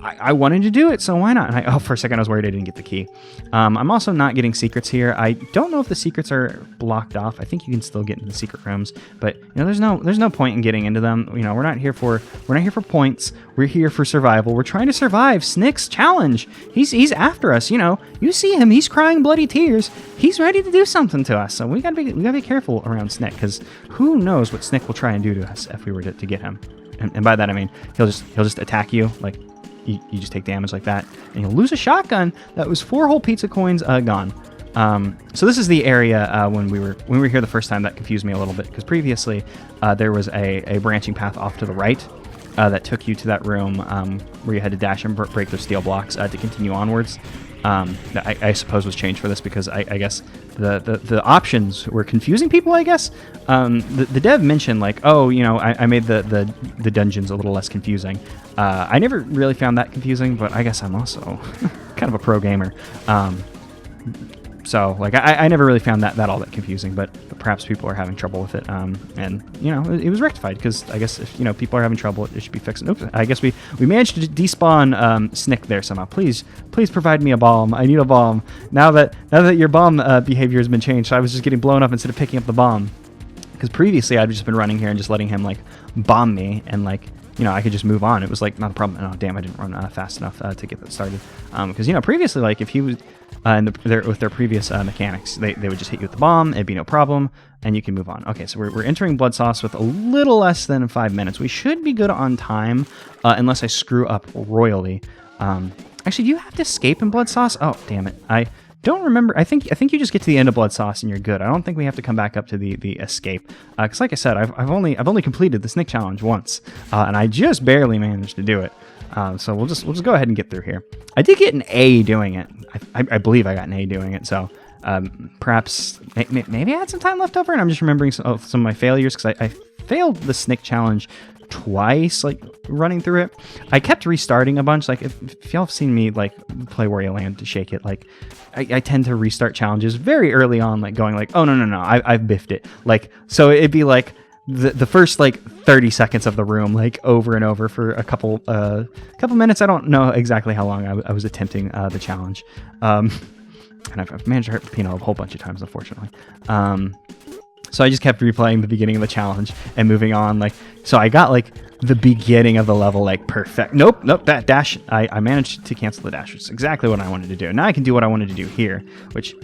I wanted to do it, so why not? And for a second I was worried I didn't get the key. I'm also not getting secrets here. I don't know if the secrets are blocked off. I think you can still get into the secret rooms, but you know, there's no point in getting into them. You know, we're not here for points. We're here for survival. We're trying to survive Snick's challenge. He's after us. You know, you see him. He's crying bloody tears. He's ready to do something to us. So we gotta be careful around Snick, because who knows what Snick will try and do to us if we were to get him. And by that I mean he'll just attack you like. You just take damage like that, and you'll lose a shotgun that was 4 whole pizza coins gone. So this is the area when we were here the first time that confused me a little bit, because previously there was a branching path off to the right that took you to that room where you had to dash and break those steel blocks to continue onwards. That I suppose was changed for this, because I guess the options were confusing people, I guess. The dev mentioned like, oh, you know, I made the dungeons a little less confusing. I never really found that confusing, but I guess I'm also kind of a pro gamer. So like I never really found that all that confusing, but perhaps people are having trouble with it. And you know, it was rectified, because I guess if, you know, people are having trouble, it should be fixed. Oops, I guess we managed to despawn Snick there somehow. Please provide me a bomb. I need a bomb. Now that your bomb behavior has been changed, so I was just getting blown up instead of picking up the bomb. Because previously I'd just been running here and just letting him like bomb me, and like, you know, I could just move on. It was like not a problem. Oh damn, I didn't run fast enough to get that started. Because you know, previously, like if he was with their previous mechanics, they would just hit you with the bomb. It'd be no problem, and you can move on. Okay, so we're entering Blood Sauce with a little less than 5 minutes. We should be good on time, unless I screw up royally. Actually, do you have to escape in Blood Sauce? Oh damn it, I don't remember. I think you just get to the end of Blood Sauce and you're good. I don't think we have to come back up to the escape. Because like I said, I've only completed the Snick challenge once, and I just barely managed to do it. So we'll just go ahead and get through here. I did get an A doing it. I believe I got an A doing it. So perhaps maybe I had some time left over, and I'm just remembering some of my failures because I failed the Snick challenge twice, like running through it. I kept restarting a bunch. Like if y'all have seen me like play Wario Land to Shake It, like I tend to restart challenges very early on, like going like, oh no, I've biffed it. Like so it'd be like the first like 30 seconds of the room, like over and over for a couple minutes. I don't know exactly how long I was attempting the challenge, and I've managed to hurt Pepino a whole bunch of times, unfortunately. So I just kept replaying the beginning of the challenge and moving on. Like, so I got like the beginning of the level like perfect. Nope, that dash. I managed to cancel the dash, which is exactly what I wanted to do. Now I can do what I wanted to do here, which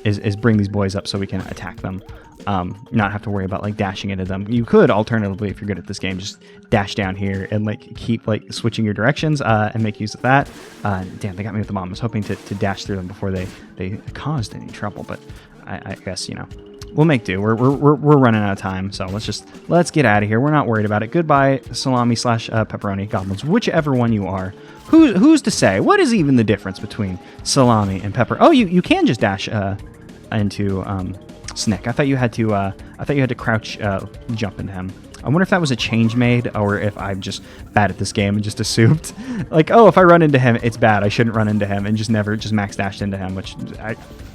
is bring these boys up so we can attack them. Not have to worry about like dashing into them. You could alternatively, if you're good at this game, just dash down here and like keep like switching your directions and make use of that. Damn, they got me with the bomb. I was hoping to dash through them before they caused any trouble, but I guess, you know, we'll make do. We're running out of time, so let's get out of here. We're not worried about it. Goodbye, salami / pepperoni goblins, whichever one you are. Who's to say? What is even the difference between salami and pepper? Oh, you can just dash into Snick. I thought you had to crouch jump into him. I wonder if that was a change made, or if I'm just bad at this game and just assumed, like, oh, if I run into him, it's bad. I shouldn't run into him, and just never just max dashed into him, which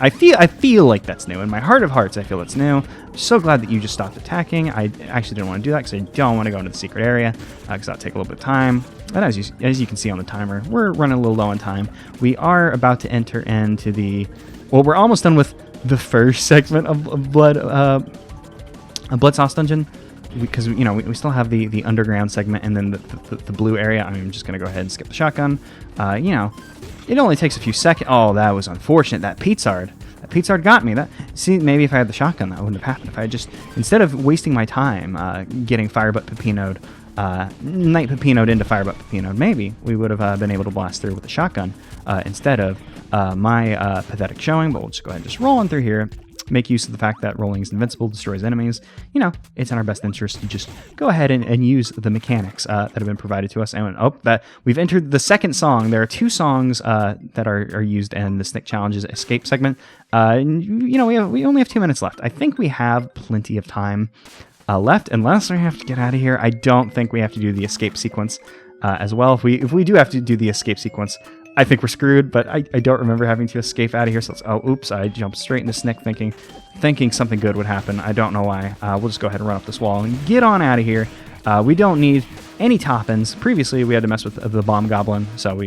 I feel like that's new. In my heart of hearts, I feel it's new. I'm so glad that you just stopped attacking. I actually didn't want to do that because I don't want to go into the secret area because that'll take a little bit of time. And as you can see on the timer, we're running a little low on time. We are about to enter into the, well, we're almost done with the first segment of Blood Sauce Dungeon, because you know we still have the underground segment and then the blue area. I'm just gonna go ahead and skip the shotgun. You know, it only takes a few seconds. Oh, that was unfortunate. That Pizard got me. See, maybe if I had the shotgun, that wouldn't have happened. If I just, instead of wasting my time getting Firebutt Pepino'd, Night Pepino'd into Firebutt Pepino'd, maybe we would have been able to blast through with a shotgun instead of my pathetic showing. But we'll just go ahead and just roll on through here. Make use of the fact that rolling is invincible, destroys enemies. You know, it's in our best interest to just go ahead and use the mechanics that have been provided to us. And that we've entered the second song. There are two songs that are used in the Snick Challenge's escape segment. You know, we only have 2 minutes left. I think we have plenty of time left, unless we have to get out of here. I don't think we have to do the escape sequence as well. If we do have to do the escape sequence, I think we're screwed, but I don't remember having to escape out of here. So oops, I jumped straight into Snick thinking something good would happen. I don't know why. We'll just go ahead and run up this wall and get on out of here. We don't need any toppins. Previously, we had to mess with the bomb goblin, so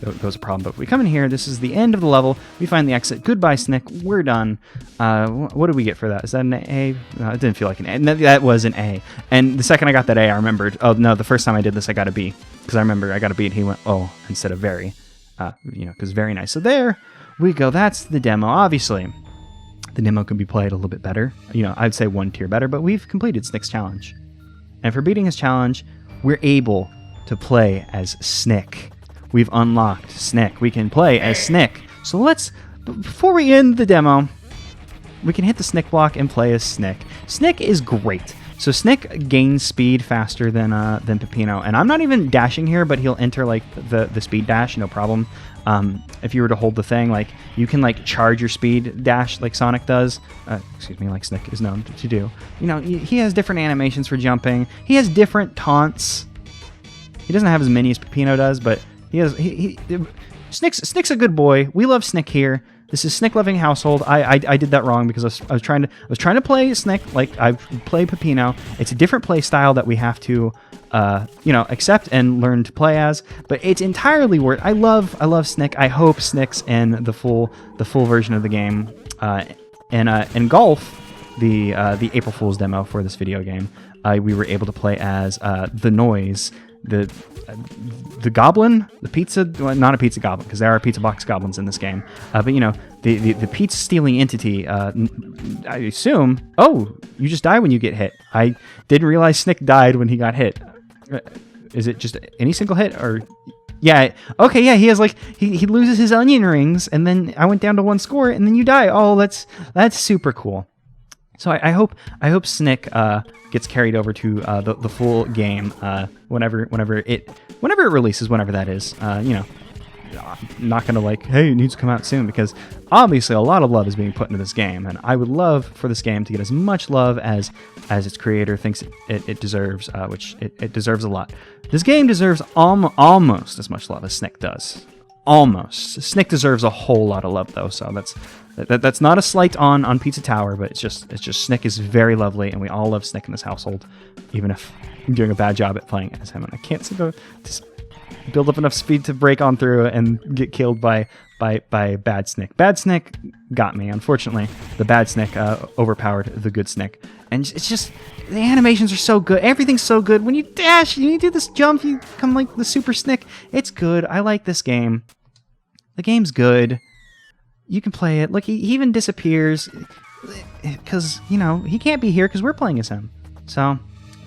that was a problem. But if we come in here, this is the end of the level. We find the exit. Goodbye, Snick. We're done. What did we get for that? Is that an A? No, it didn't feel like an A. No, that was an A. And the second I got that A, I remembered. Oh, no, the first time I did this, I got a B. Because I remember I got a B, and he went, oh, instead of very. You know, because very nice. So there we go. That's the demo. Obviously, the demo can be played a little bit better. You know, I'd say 1 tier better, but we've completed Snick's challenge. And for beating his challenge, we're able to play as Snick. We've unlocked Snick. We can play as Snick. So before we end the demo, we can hit the Snick block and play as Snick. Snick is great. So Snick gains speed faster than Pepino, and I'm not even dashing here, but he'll enter like the speed dash, no problem. If you were to hold the thing, like you can like charge your speed dash like Sonic does. Like Snick is known to do. You know, he has different animations for jumping. He has different taunts. He doesn't have as many as Pepino does, but he has. Snick's a good boy. We love Snick here. This is Snick loving household. I did that wrong because I was trying to play Snick like I play Pepino. It's a different play style that we have to you know, accept and learn to play as, but it's entirely worth. I love Snick. I hope Snick's in the full version of the game. And Golf, the April Fool's demo for this video game, we were able to play as the Noise, the goblin, the pizza, well, not a pizza goblin, because there are pizza box goblins in this game, but you know, the pizza stealing entity, I assume. Oh, you just die when you get hit. I didn't realize Snick died when he got hit. Is it just any single hit, or yeah, okay, yeah, he has like he loses his onion rings, and then I went down to 1 score, and then you die. Oh, that's super cool. So I hope Snick gets carried over to the full game whenever it releases, whenever that is. I'm not gonna like, hey, it needs to come out soon, because obviously a lot of love is being put into this game, and I would love for this game to get as much love as its creator thinks it deserves, which it deserves a lot. This game deserves almost as much love as Snick does. Almost. Snick deserves a whole lot of love, though, so that's not a slight on Pizza Tower, but it's just Snick is very lovely, and we all love Snick in this household, even if I'm doing a bad job at playing as him, and I can't seem to just build up enough speed to break on through and get killed by Bad Snick. Bad Snick got me, unfortunately. The Bad Snick overpowered the good Snick, and it's just, the animations are so good. Everything's so good. When you dash, you do this jump, you become like the Super Snick. It's good. I like this game. The game's good. You can play it. Look, he even disappears because, he can't be here because we're playing as him. So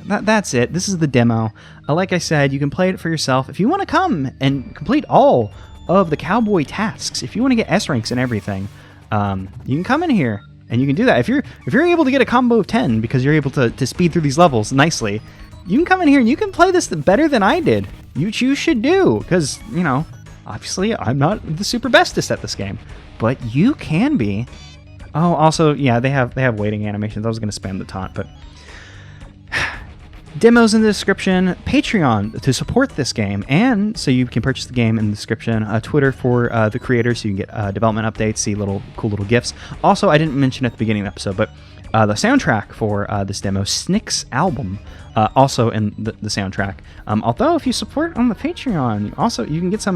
that's it. This is the demo. Like I said, you can play it for yourself. If you want to come and complete all of the cowboy tasks, if you want to get S ranks and everything, you can come in here and you can do that. If you're able to get a combo of 10 because you're able to speed through these levels nicely, you can come in here and you can play this better than I did. You should do, because, obviously I'm not the super bestest at this game, but you can be. Oh, also, yeah, they have waiting animations. I was going to spam the taunt, but demos in the description, Patreon to support this game, and so you can purchase the game in the description, Twitter for the creators so you can get development updates, see cool little gifs. Also, I didn't mention at the beginning of the episode, but the soundtrack for this demo, Snick's album, also in the soundtrack. Although if you support on the Patreon, you can get some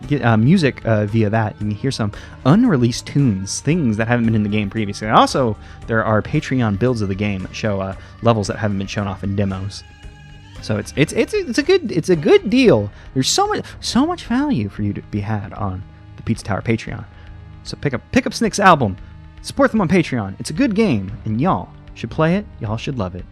get music via that. You can hear some unreleased tunes, things that haven't been in the game previously. And also, there are Patreon builds of the game that show levels that haven't been shown off in demos. So it's a good deal. There's so much value for you to be had on the Pizza Tower Patreon. So pick up Snick's album. Support them on Patreon. It's a good game, and y'all should play it. Y'all should love it.